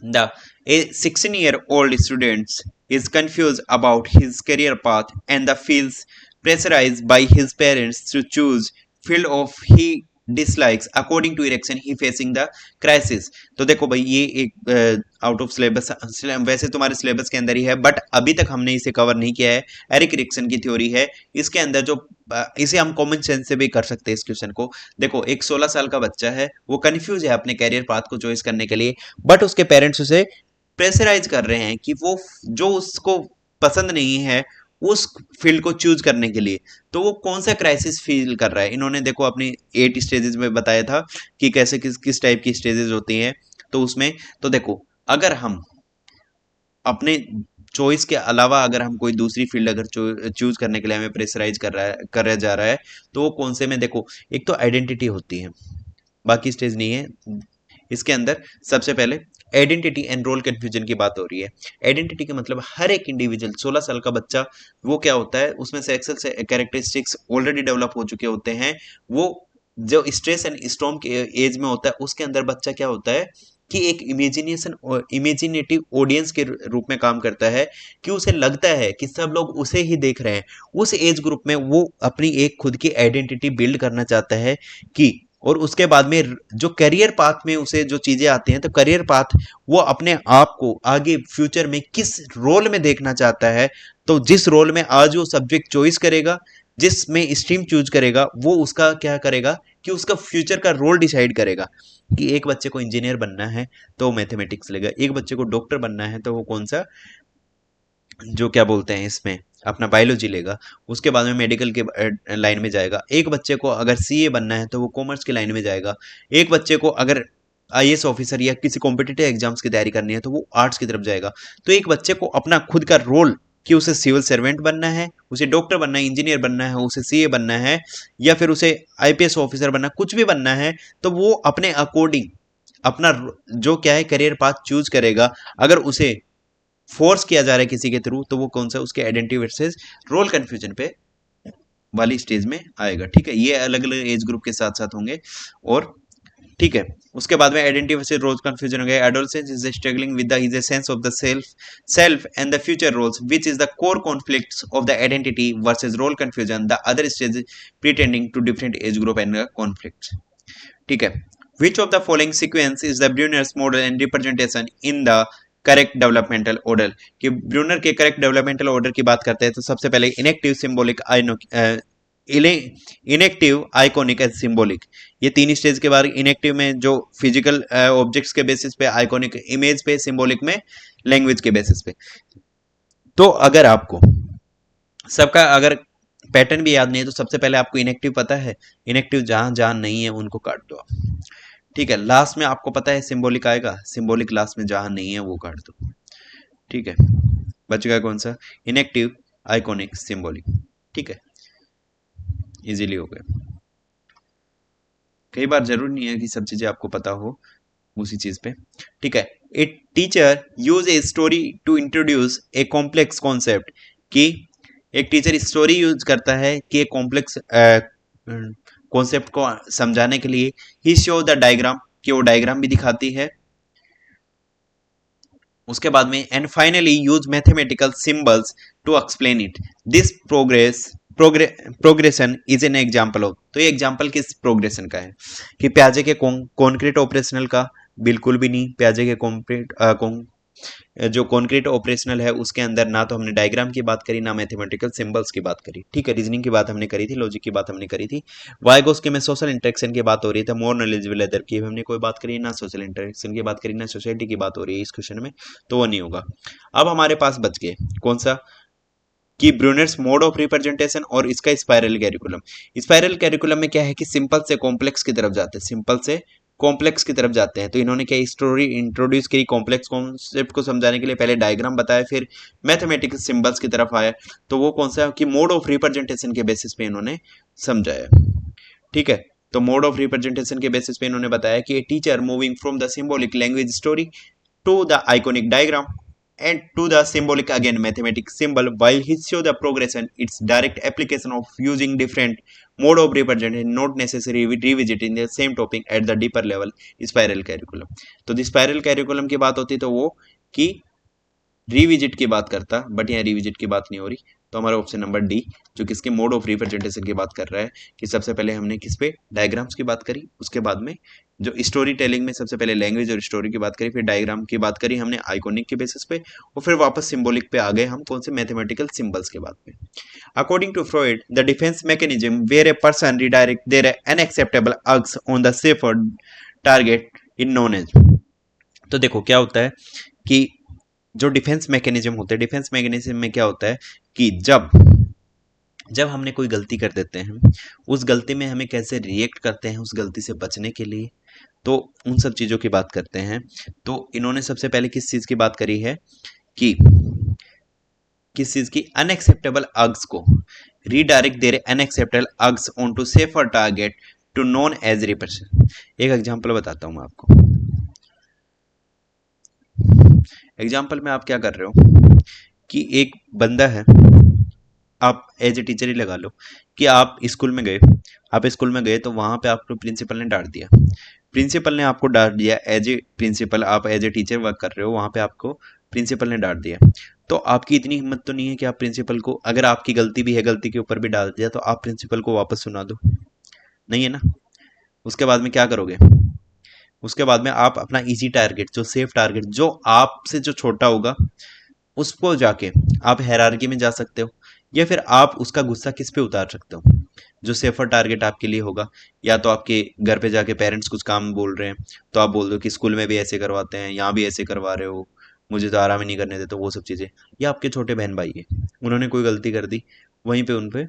[SPEAKER 1] The a 16-year-old student is confused about his career path and the feels pressurized by his parents to choose field of he dislikes according to direction he facing the crisis। तो देखो भाई, ये एक out of syllabus, वैसे तुम्हारे syllabus के अंदर ही है, बट अभी तक हमने इसे कवर नहीं किया है। एरिक एरिक्सन की थ्योरी है, इसके अंदर जो इसे हम कॉमन सेंस से भी कर सकते हैं इस क्वेश्चन को। देखो, एक 16 साल का बच्चा है, वो कंफ्यूज है अपने कैरियर पाथ को चॉइस करने के लिए, बट उसके पेरेंट्स उसे प्रेशराइज कर रहे हैं कि वो जो उसको पसंद नहीं है उस फील्ड को चूज करने के लिए, तो वो कौन सा क्राइसिस फील कर रहा है। इन्होंने देखो अपनी 8 स्टेजेस में बताया था कि कैसे किस किस टाइप की स्टेजेस होती हैं, तो उसमें तो देखो, अगर हम अपने चॉइस के अलावा अगर हम कोई दूसरी फील्ड अगर चूज करने के लिए हमें प्रेशराइज कर जा रहा है, तो वो कौन से में, देखो एक तो आइडेंटिटी होती है, बाकी स्टेज नहीं है इसके अंदर। सबसे पहले आइडेंटिटी एंड रोल कंफ्यूजन की बात हो रही है। आइडेंटिटी का मतलब हर एक इंडिविजुअल, 16 साल का बच्चा, वो क्या होता है, उसमें से एक्सेल से कैरेक्टरिस्टिक्स ऑलरेडी डेवलप हो चुके होते हैं। वो जो स्ट्रेस एंड स्टॉर्म के एज में होता है, उसके अंदर बच्चा क्या होता है कि एक इमेजिनेटिव ऑडियंस के रूप में काम करता है, कि उसे लगता है कि सब लोग उसे ही देख रहे हैं। उस एज ग्रुप में वो अपनी एक खुद की आइडेंटिटी बिल्ड करना चाहता है कि, और उसके बाद में जो करियर पाथ में उसे जो चीजें आती हैं, तो करियर पाथ वो अपने आप को आगे फ्यूचर में किस रोल में देखना चाहता है, तो जिस रोल में आज वो सब्जेक्ट चॉइस करेगा, जिसमें स्ट्रीम चूज करेगा, वो उसका क्या करेगा कि उसका फ्यूचर का रोल डिसाइड करेगा। कि एक बच्चे को इंजीनियर बनना है तो वो मैथमेटिक्स लेगा, एक बच्चे को डॉक्टर बनना है तो वो कौन सा, जो क्या बोलते हैं इसमें, अपना बायोलॉजी लेगा। उसके बाद में मेडिकल के लाइन में जाएगा। एक बच्चे को अगर सीए बनना है तो वो कॉमर्स की लाइन में जाएगा। एक बच्चे को अगर आईएएस ऑफिसर या किसी कॉम्पिटिटिव एग्जाम्स की तैयारी करनी है तो वो आर्ट्स की तरफ जाएगा। तो एक बच्चे को अपना खुद का रोल, कि उसे सिविल सर्वेंट बनना है, उसे डॉक्टर बनना है, इंजीनियर बनना है, उसे सीए बनना है, या फिर उसे आईपीएस ऑफिसर बनना, कुछ भी बनना है, तो वो अपने अकॉर्डिंग अपना जो क्या है करियर पाथ चूज करेगा। अगर उसे फोर्स किया जा रहा है किसी के थ्रू, तो वो कौन सा, उसके आइडेंटिटी वर्सेस रोल कंफ्यूजन पे वाली स्टेज में आएगा। ठीक है, ये अलग अलग एज ग्रुप के साथ साथ होंगे। और ठीक है, उसके बाद में आइडेंटिटी वर्सेस रोल कंफ्यूजन हो गया। Adolescence is struggling with the is a sense of the self and the future roles which is the core conflicts of the identity versus role confusion. The other stage pretending to different age group and conflicts. ठीक है, which of the following sequence is the Brunner's model and representation in the correct developmental order, कि Brunner के correct developmental order की बात करते हैं तो सबसे पहले inactive, symbolic, inactive, iconic and symbolic, ये तीन स्टेज के बाद इनेक्टिव में जो फिजिकल ऑब्जेक्ट्स के बेसिस पे, आइकॉनिक इमेज पे, सिंबॉलिक में लैंग्वेज के बेसिस पे। तो अगर आपको सबका अगर पैटर्न भी याद नहीं है तो सबसे पहले आपको इनेक्टिव पता है, इनेक्टिव जहां जहां नहीं है उनको काट दो आप, ठीक है। लास्ट में आपको पता है सिंबॉलिक आएगा, सिंबॉलिक लास्ट में जहां नहीं है वो काट दो, ठीक है। बच गया कौन सा, इनेक्टिव, आइकॉनिक, सिंबॉलिक, ठीक है, इजीली हो गया। कई बार जरूरी नहीं है कि सब चीजें आपको पता हो उसी चीज पे, ठीक है। A teacher use a story to introduce a complex concept, कि एक टीचर स्टोरी यूज करता है कि एक कॉम्प्लेक्स कॉन्सेप्ट को समझाने के लिए। ही शो द डायग्राम, कि वो डायग्राम भी दिखाती है। उसके बाद में and finally use mathematical symbols to explain it. This progression is an example of, तो ये एग्जाम्पल किस प्रोग्रेशन का है, कि प्याजे के कॉन्क्रीट ऑपरेशनल का, बिल्कुल भी नहीं। प्याजे के जो कॉन्क्रीट ऑपरेशनल है उसके अंदर ना तो हमने डायग्राम की बात करी, ना मैथमेटिकल सिंबल्स की बात करी, ठीक है। रीजनिंग की बात हमने करी थी, लॉजिक की बात हमने करी थी। वाइगोस्की में सोशल इंटरेक्शन की बात हो रही थी, मोर नॉलेजेबल अदर की हमने कोई बात करी, ना सोशल इंटरेक्शन की बात करी, ना सोसाइटी की बात हो रही है इस क्वेश्चन में, तो वो नहीं होगा। अब हमारे पास बच गए कौन सा, कि ब्रूनर्स मोड ऑफ रिप्रेजेंटेशन और इसका स्पाइरल कैरिकुलम। स्पाइरल कैरिकुलम में क्या है कि सिंपल से कॉम्प्लेक्स की तरफ जाते हैं, सिंपल से कॉम्प्लेक्स की तरफ जाते हैं। तो इन्होंने क्या स्टोरी इंट्रोड्यूस करी कॉम्प्लेक्स कॉन्सेप्ट को समझाने के लिए, पहले डायग्राम बताया, फिर मैथमेटिक्स सिंबल्स की तरफ आया। तो वो कौन सा, कि मोड ऑफ रिप्रेजेंटेशन के बेसिस पे इन्होंने समझाया, ठीक है। तो मोड ऑफ रिप्रेजेंटेशन के बेसिस पे इन्होंने बताया कि teacher moving from the symbolic language story to the iconic diagram and to the symbolic again mathematical symbol, while he show the progression its direct application of using different mode of representation, not necessary revisiting the same topic at the deeper level spiral curriculum। तो spiral curriculum की बात होती तो वो कि revisit की बात करता, बट यहाँ रिविजिट की बात नहीं हो रही। तो हमारा ऑप्शन नंबर डी, जो किसके मोड ऑफ रिप्रेजेंटेशन की बात कर रहा है, कि सबसे पहले हमने किस पे डायग्राम्स की बात करी, उसके बाद में जो स्टोरी टेलिंग में सबसे पहले लैंग्वेज और स्टोरी की बात करी, फिर डायग्राम की बात करी हमने आइकॉनिक के बेसिस पे, और फिर वापस सिंबॉलिक पे आ गए हम कौन से, मैथमेटिकल सिंबल्स के बाद में। According to Freud the defence mechanism where a person redirect their unacceptable urges on the safer target in known as. तो देखो क्या होता है कि जो डिफेंस मैकेनिज्म होते हैं, डिफेंस मैकेनिज्म में क्या होता है कि जब जब हमने कोई गलती कर देते हैं, उस गलती में हमें कैसे रिएक्ट करते हैं उस गलती से बचने के लिए, तो उन सब चीज़ों की बात करते हैं। तो इन्होंने सबसे पहले किस चीज़ की बात करी है, कि किस चीज़ की, अनएक्सेप्टेबल अर्ग्स को रीडायरेक्ट दे रहे unacceptable urges on to safer target to known as repression. एक एग्जाम्पल बताता हूँ मैं आपको। एग्जाम्पल में आप क्या कर रहे हो कि एक बंदा है, आप एज ए टीचर ही लगा लो, कि आप स्कूल में गए, तो वहां पे आपको प्रिंसिपल ने डांट दिया, प्रिंसिपल ने आपको डांट दिया एज ए प्रिंसिपल, आप एज ए टीचर वर्क कर रहे हो, वहां पे आपको प्रिंसिपल ने डांट दिया। तो आपकी इतनी हिम्मत तो नहीं है कि आप प्रिंसिपल को, अगर आपकी गलती भी है, गलती के ऊपर भी डाल दिया, तो आप प्रिंसिपल को वापस सुना दो, नहीं है ना। उसके बाद में क्या करोगे, उसके बाद में आप अपना इजी टारगेट, जो सेफ टारगेट, जो आपसे जो छोटा होगा, उसको जाके आप हायरार्की में जा सकते हो, या फिर आप उसका गुस्सा किस पे उतार सकते हो, जो सेफर टारगेट आपके लिए होगा। या तो आपके घर पे जाके पेरेंट्स कुछ काम बोल रहे हैं, तो आप बोल दो कि स्कूल में भी ऐसे करवाते हैं, यहाँ भी ऐसे करवा रहे हो, मुझे तो आराम ही नहीं करने देते, वो सब चीज़ें। या आपके छोटे बहन भाई है, उन्होंने कोई गलती कर दी, वहीं पे उन पे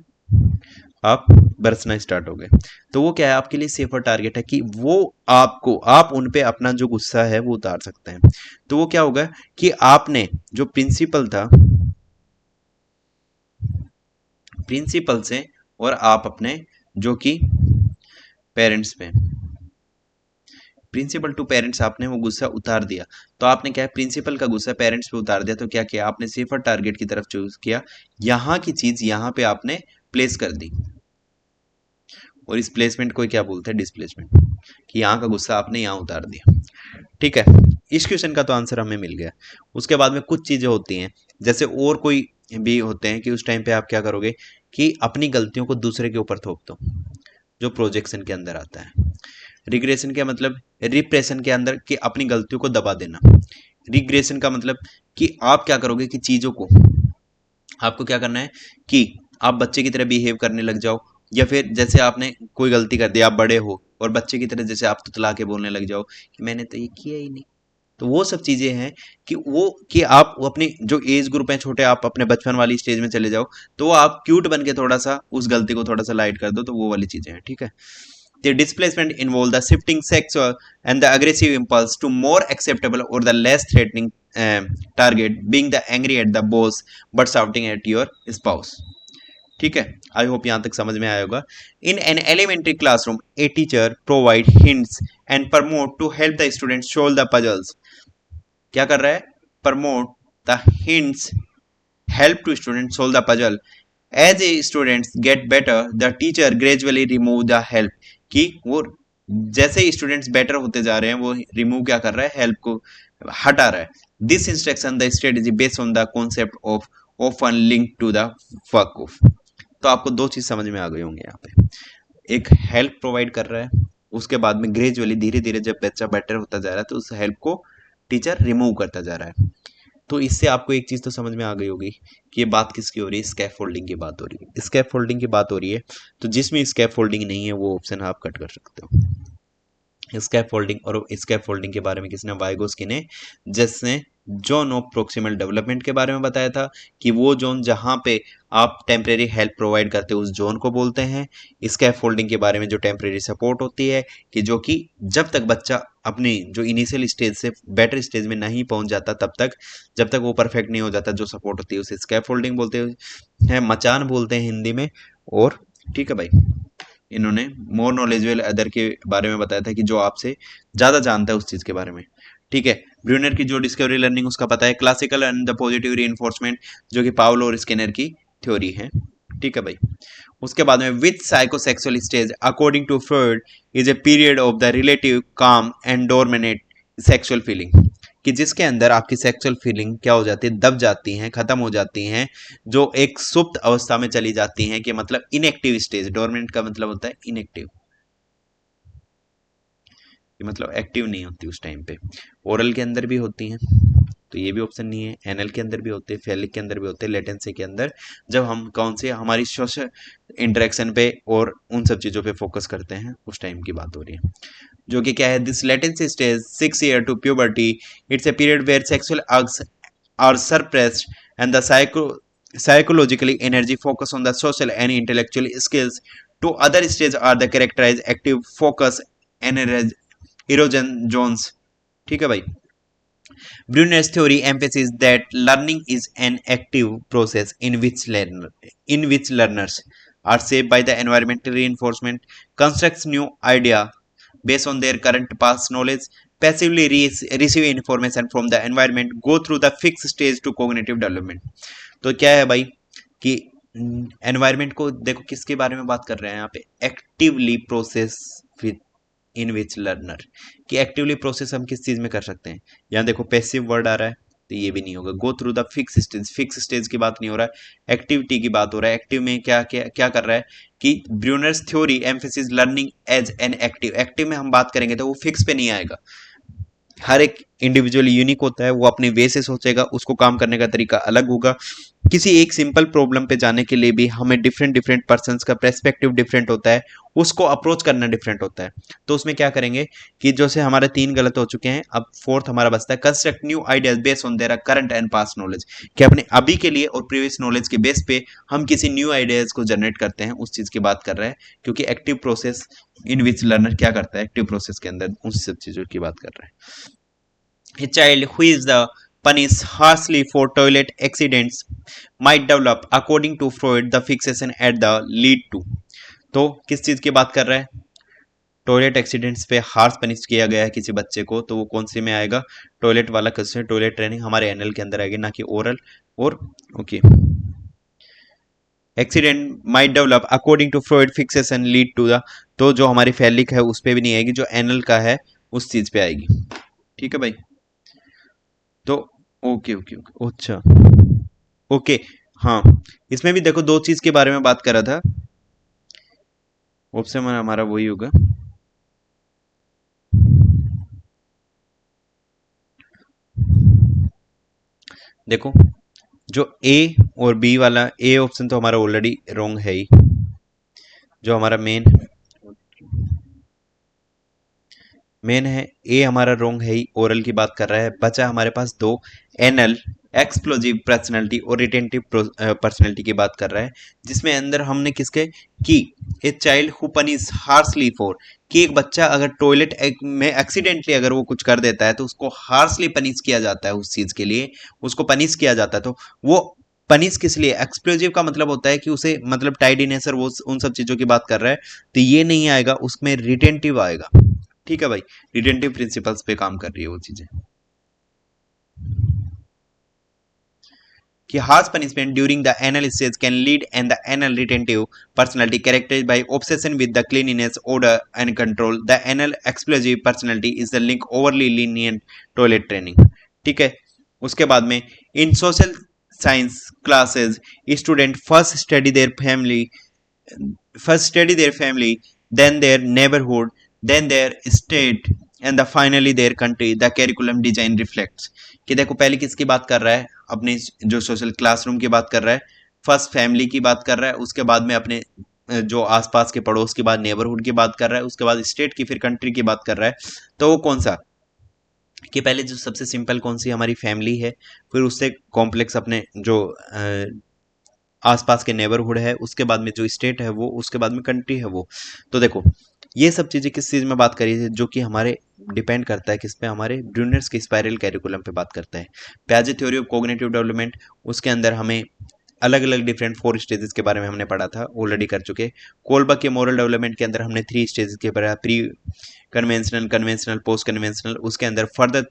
[SPEAKER 1] आप बरसना स्टार्ट हो गए। तो वो क्या है, आपके लिए सेफर टारगेट है, कि वो आपको, आप उन पे अपना जो गुस्सा है वो उतार सकते हैं। तो वो क्या होगा कि आपने जो प्रिंसिपल था, प्रिंसिपल से, और आप अपने जो कि पेरेंट्स पे, प्रिंसिपल टू पेरेंट्स, आपने वो गुस्सा उतार दिया। तो आपने क्या है, प्रिंसिपल का गुस्सा पेरेंट्स पे उतार दिया, तो क्या किया आपने, सेफर टारगेट की तरफ चूज किया, यहाँ की चीज यहाँ पे आपने प्लेस कर दी। और इस प्लेसमेंट को क्या बोलते हैं, डिस्प्लेसमेंट, कि यहाँ का गुस्सा आपने यहाँ उतार दिया, ठीक है। इस क्वेश्चन का तो आंसर हमें मिल गया। उसके बाद में कुछ चीजें होती हैं, जैसे और कोई भी होते हैं, कि उस टाइम पे आप क्या करोगे, कि अपनी गलतियों को दूसरे के ऊपर थोप दो, जो प्रोजेक्शन के अंदर आता है। रिग्रेशन का मतलब रिप्रेशन के अंदर, कि अपनी गलतियों को दबा देना। रिग्रेशन का मतलब कि आप क्या करोगे कि चीजों को, आपको क्या करना है कि आप बच्चे की तरह बिहेव करने लग जाओ, या फिर जैसे आपने कोई गलती कर दी, आप बड़े हो और बच्चे की तरह जैसे आप तुतला के बोलने लग जाओ कि मैंने तो ये किया ही नहीं। तो वो सब चीजें हैं कि वो कि आप अपने जो एज ग्रुप है छोटे, आप अपने बचपन वाली स्टेज में चले जाओ, तो वो आप क्यूट बन के थोड़ा सा उस गलती को थोड़ा सा लाइट कर दो, तो वो वाली चीजें हैं, ठीक है। The displacement involve the shifting sexual and the aggressive impulse to more acceptable or the less threatening target, being the angry at the boss but shouting at your spouse. ठीक है, आई होप यहाँ तक समझ में आया होगा। In an elementary classroom a teacher provide hints and promote to help the student solve the puzzles. क्या कर रहा है? Promote the hints, help to students solve the puzzle. As a students get better, the teacher gradually remove the help, कि वो जैसे students better होते जा रहे हैं वो रिमूव क्या कर रहा है? हेल्प को हटा रहा है। This instruction the strategy based on the concept of often link to the work of. तो आपको दो चीज समझ में आ गई होंगे यहाँ पे, एक हेल्प प्रोवाइड कर रहा है, उसके बाद में ग्रेजुअली धीरे धीरे जब बच्चा बेटर होता जा रहा है तो उस हेल्प को टीचर रिमूव करता जा रहा है। तो इससे आपको एक चीज तो समझ में आ गई होगी कि ये बात किसकी हो रही है? स्कैफ फोल्डिंग की बात हो रही है। स्कैफ फोल्डिंग की बात हो रही है, तो जिसमें स्कैफ फोल्डिंग नहीं है वो ऑप्शन आप कट कर सकते हो। स्कैप फोल्डिंग, और स्कैप फोल्डिंग के बारे में किसने? वाइगोस्की ने, जिसने जोन ऑफ प्रोक्सिमल डेवलपमेंट के बारे में बताया था कि वो जोन जहां पे आप टेम्परेरी हेल्प प्रोवाइड करते हो उस जोन को बोलते हैं। स्कैप फोल्डिंग के बारे में जो टेम्परेरी सपोर्ट होती है, कि जो कि जब तक बच्चा अपनी जो इनिशियल स्टेज से बेटर स्टेज में नहीं पहुंच जाता तब तक, जब तक वो परफेक्ट नहीं हो जाता, जो सपोर्ट होती है उसे स्कैप फोल्डिंग बोलते हैं, मचान बोलते हैं हिंदी में। और ठीक है भाई, इन्होंने मोर नॉलेजेबल अदर के बारे में बताया था कि जो आपसे ज़्यादा जानता है उस चीज़ के बारे में। ठीक है, ब्रूनर की जो डिस्कवरी लर्निंग उसका पता है, classical and the positive reinforcement जो कि पाउलो और स्किनर की थ्योरी है। ठीक है भाई, उसके बाद में with psychosexual stage according to Freud is a period of the relative calm and dormant sexual feeling, कि जिसके अंदर आपकी सेक्सुअल फीलिंग क्या हो जाती है? दब जाती हैं, खत्म हो जाती हैं, जो एक सुप्त अवस्था में चली जाती हैं, कि मतलब इनएक्टिव स्टेज। डोरमेंट का मतलब होता है इनएक्टिव, कि मतलब एक्टिव नहीं होती उस टाइम पे। ओरल के अंदर भी होती हैं, तो ये भी ऑप्शन नहीं है। एनएल के अंदर भी होते हैं, फेलिक के अंदर भी होते हैं, लेटेंसी के अंदर, जब हम कौन से हमारी सोशल इंटरेक्शन पे और उन सब चीज़ों पे फोकस करते हैं उस टाइम की बात हो रही है। जो कि क्या है? This latency stage 6 year to puberty, it's a period where sexual urges are suppressed and the psychologically energy focus on the social and intellectual skills. To other stages are the characterized active focus and erosion zones. ठीक है भाई, Brunner's theory emphasizes that learning is an active process in which learners are shaped by the environmental reinforcement, constructs new idea based on their current past knowledge, passively receive information from the environment, go through the fixed stage to cognitive development. तो क्या है भाई कि environment को देखो, किसके बारे में बात कर रहे हैं यहाँ पे? Actively process with in which learner, कि एक्टिवली प्रोसेस हम किस चीज में कर सकते हैं। यहाँ देखो पैसिव वर्ड आ रहा है, तो ये भी नहीं होगा। Go through the fix stage, fix stage की बात नहीं हो रहा है, एक्टिविटी की बात हो रहा है। एक्टिव में क्या क्या क्या कर रहा है कि Bruner's theory emphasis learning as an active. Active में हम बात करेंगे तो वो फिक्स पे नहीं आएगा, हर एक इंडिविजुअल यूनिक होता है, वो अपने वे से सोचेगा, उसको काम करने का तरीका अलग होगा। किसी एक सिंपल प्रॉब्लम पे जाने के लिए भी हमें डिफरेंट डिफरेंट पर्सन्स का पर्सपेक्टिव डिफरेंट होता है, उसको अप्रोच करना डिफरेंट होता है। तो उसमें क्या करेंगे कि जैसे हमारे 3 गलत हो चुके हैं, अब फोर्थ हमारा बचता है, construct new ideas based on their current and past knowledge, कि अपने अभी के लिए और प्रीवियस नॉलेज के बेस पे हम किसी न्यू आइडियाज को जनरेट करते हैं, उस चीज की बात कर रहे हैं। क्योंकि active process in which learner क्या करता है? एक्टिव प्रोसेस के अंदर उस सब चीजों की बात कर रहे हैं। A child who is the punished harshly for toilet accidents might develop, according to Freud, the fixation at the lead to। तो किस चीज की बात कर रहा है? टॉयलेट एक्सीडेंट्स पे हार्श पनिश किया गया है किसी बच्चे को, तो वो कौन सी में आएगा? टॉयलेट वाला क्वेश्चन, टॉयलेट ट्रेनिंग हमारे एनएल के अंदर आएगी, ना कि ओरल। और okay, accident might develop according to Freud fixation lead to the, तो जो हमारी फैलिक है उस पे भी नहीं आएगी, जो एनएल का है उस चीज पे आएगी। ठीक है भाई, तो ओके ओके ओके, अच्छा ओके। हाँ, इसमें भी देखो दो चीज के बारे में बात कर रहा था, ऑप्शन हमारा वही होगा। देखो, जो ए और बी वाला, ए ऑप्शन तो हमारा ऑलरेडी रॉन्ग है ही, जो हमारा मेन है ए हमारा रोंग है ही, ओरल की बात कर रहा है। बचा हमारे पास दो, एनल एक्सप्लोजिव पर्सनैलिटी और रिटेंटिव पर्सनैलिटी की बात कर रहा है, जिसमें अंदर हमने किसके की a child who punish harshly for, कि एक बच्चा अगर टॉयलेट में एक्सीडेंटली अगर वो कुछ कर देता है तो उसको हार्शली पनिश किया जाता है, उस चीज के लिए उसको पनिश किया जाता है। तो वो पनिश किस लिए, एक्सप्लोजिव का मतलब होता है कि उसे मतलब टाइडीनेस और वो उन सब चीजों की बात कर रहा है, तो ये नहीं आएगा, उसमें रिटेंटिव आएगा। ठीक है भाई, रिटेंटिव प्रिंसिपल्स पे काम कर रही है वो चीजें, कि harsh punishment during the anal stage can lead and the anal retentive personality characterised by obsession with the cleanliness order and control, the anal explosive personality is the link overly lenient toilet training. ठीक है, उसके बाद में in social science classes student first study their family, then their neighborhood, then their state, and the finally their country. The curriculum design reflects कि देखो पहले किसकी बात कर रहा है, अपने जो सोशल क्लासरूम की बात कर रहा है, फर्स्ट फैमिली की बात कर रहा है, उसके बाद में अपने जो आसपास के पड़ोस की बात, नेबरहुड की बात कर रहा है, उसके बाद स्टेट की, फिर कंट्री की बात कर रहा है। तो वो कौन सा, कि पहले जो सबसे सिंपल कौन सी हमारी फैमिली है, फिर उससे कॉम्प्लेक्स अपने जो आसपास के नेबरहुड है, उसके बाद में जो स्टेट है वो, उसके बाद में कंट्री है वो। तो देखो ये सब चीज़ें किस चीज़ में बात करी है, जो कि हमारे डिपेंड करता है किस पे, हमारे ब्रूनर्स के स्पाइरल कैरिकुलम पे बात करता है। प्याजे थ्योरी ऑफ कोग्निटिव डेवलपमेंट, उसके अंदर हमें अलग अलग डिफरेंट 4 स्टेजेस के बारे में हमने पढ़ा था, ऑलरेडी कर चुके। कोलबा के मॉरल डेवलपमेंट के अंदर हमने 3 स्टेजेस के पढ़ा, pre conventional, conventional, post conventional. उसके अंदर फर्दर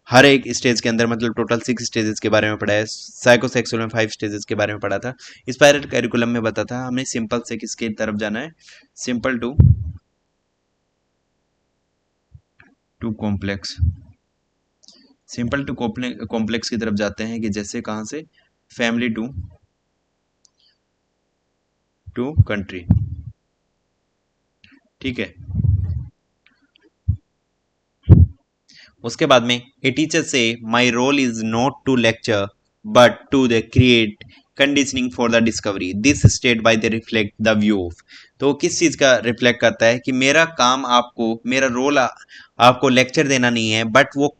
[SPEAKER 1] हर एक स्टेज के अंदर मतलब टोटल 6 स्टेजेस के बारे में पढ़ा है। साइकोसेक्सुअल में 5 स्टेजेस के बारे में पढ़ा था। स्पाइरल कैरिकुलम में बता था हमें सिंपल से किसके तरफ जाना है, simple to complex, simple to complex की तरफ जाते हैं, कि जैसे कहाँ से, फैमिली टू कंट्री। ठीक है, उसके बाद में ए टीचर से my role is not to lecture but to the create conditioning for the discovery, this state by the reflect the view of. तो किस चीज का रिफ्लेक्ट करता है, कि मेरा काम आपको, मेरा रोल आपको लेक्चर देना नहीं है, बट वो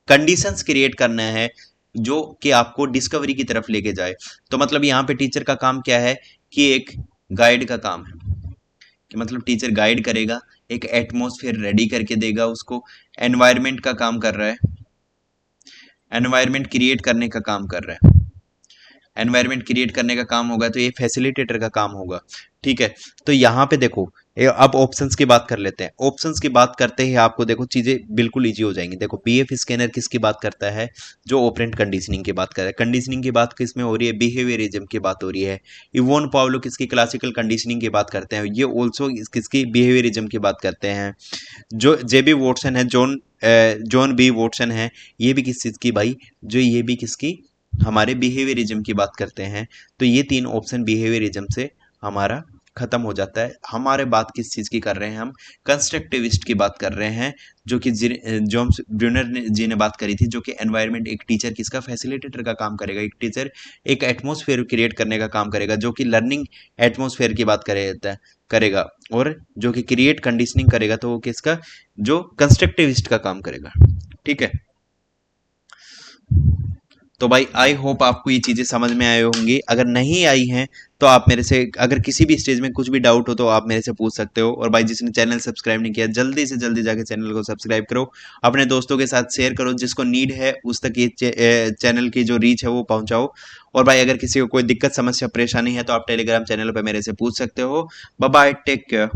[SPEAKER 1] कंडीशंस क्रिएट करना है जो कि आपको डिस्कवरी की तरफ लेके जाए। तो मतलब यहाँ पे टीचर का काम क्या है, कि एक गाइड का काम है, कि मतलब टीचर गाइड करेगा, एक एटमॉस्फेयर रेडी करके देगा उसको, एनवायरनमेंट का काम कर रहा है, एनवायरनमेंट क्रिएट करने का काम कर रहा है, एनवायरनमेंट क्रिएट करने का काम होगा, तो ये फैसिलिटेटर का काम होगा। ठीक है, तो यहाँ पे देखो अब ऑप्शंस की बात कर लेते हैं। ऑप्शंस की बात करते ही आपको देखो चीजें बिल्कुल इजी हो जाएंगी। देखो पीएफ स्कैनर किसकी बात करता है, जो ऑपरेंट कंडीशनिंग की बात कर रहा है। कंडीशनिंग की बात किसमें हो रही है, बिहेवियरिज्म की बात हो रही है। इवोन पावलो किसकी, क्लासिकल कंडीशनिंग की बात करते हैं, ये ऑल्सो किसकी, बिहेवियरिज्म की बात करते हैं। जो जेबी वॉटसन है, जॉन बी वॉटसन है, ये भी किस चीज की भाई, जो ये भी किसकी, हमारे बिहेवियरिज्म की बात करते हैं। तो ये 3 ऑप्शन बिहेवियरिज्म से हमारा खत्म हो जाता है। हमारे बात किस चीज की कर रहे हैं, हम कंस्ट्रक्टिविस्ट की बात कर रहे हैं, जो कि जॉन्स ब्रूनर जी ने बात करी थी, जो कि एनवायरनमेंट, एक टीचर किसका, फैसिलिटेटर का काम करेगा। एक टीचर एक एटमोसफेयर क्रिएट करने का काम करेगा, जो कि लर्निंग एटमोसफेयर की बात करेगा, और जो कि क्रिएट कंडीशनिंग करेगा, तो वो किसका, जो कंस्ट्रक्टिविस्ट का काम करेगा। ठीक है, तो भाई आई होप आपको ये चीजें समझ में आई होंगी। अगर नहीं आई हैं तो आप मेरे से, अगर किसी भी स्टेज में कुछ भी डाउट हो तो आप मेरे से पूछ सकते हो। और भाई जिसने चैनल सब्सक्राइब नहीं किया, जल्दी से जल्दी जाके चैनल को सब्सक्राइब करो, अपने दोस्तों के साथ शेयर करो, जिसको नीड है उस तक ये चैनल की जो रीच है वो पहुंचाओ। और भाई अगर किसी को कोई दिक्कत, समस्या, परेशानी है तो आप टेलीग्राम चैनल पर मेरे से पूछ सकते हो। Bye bye, take care.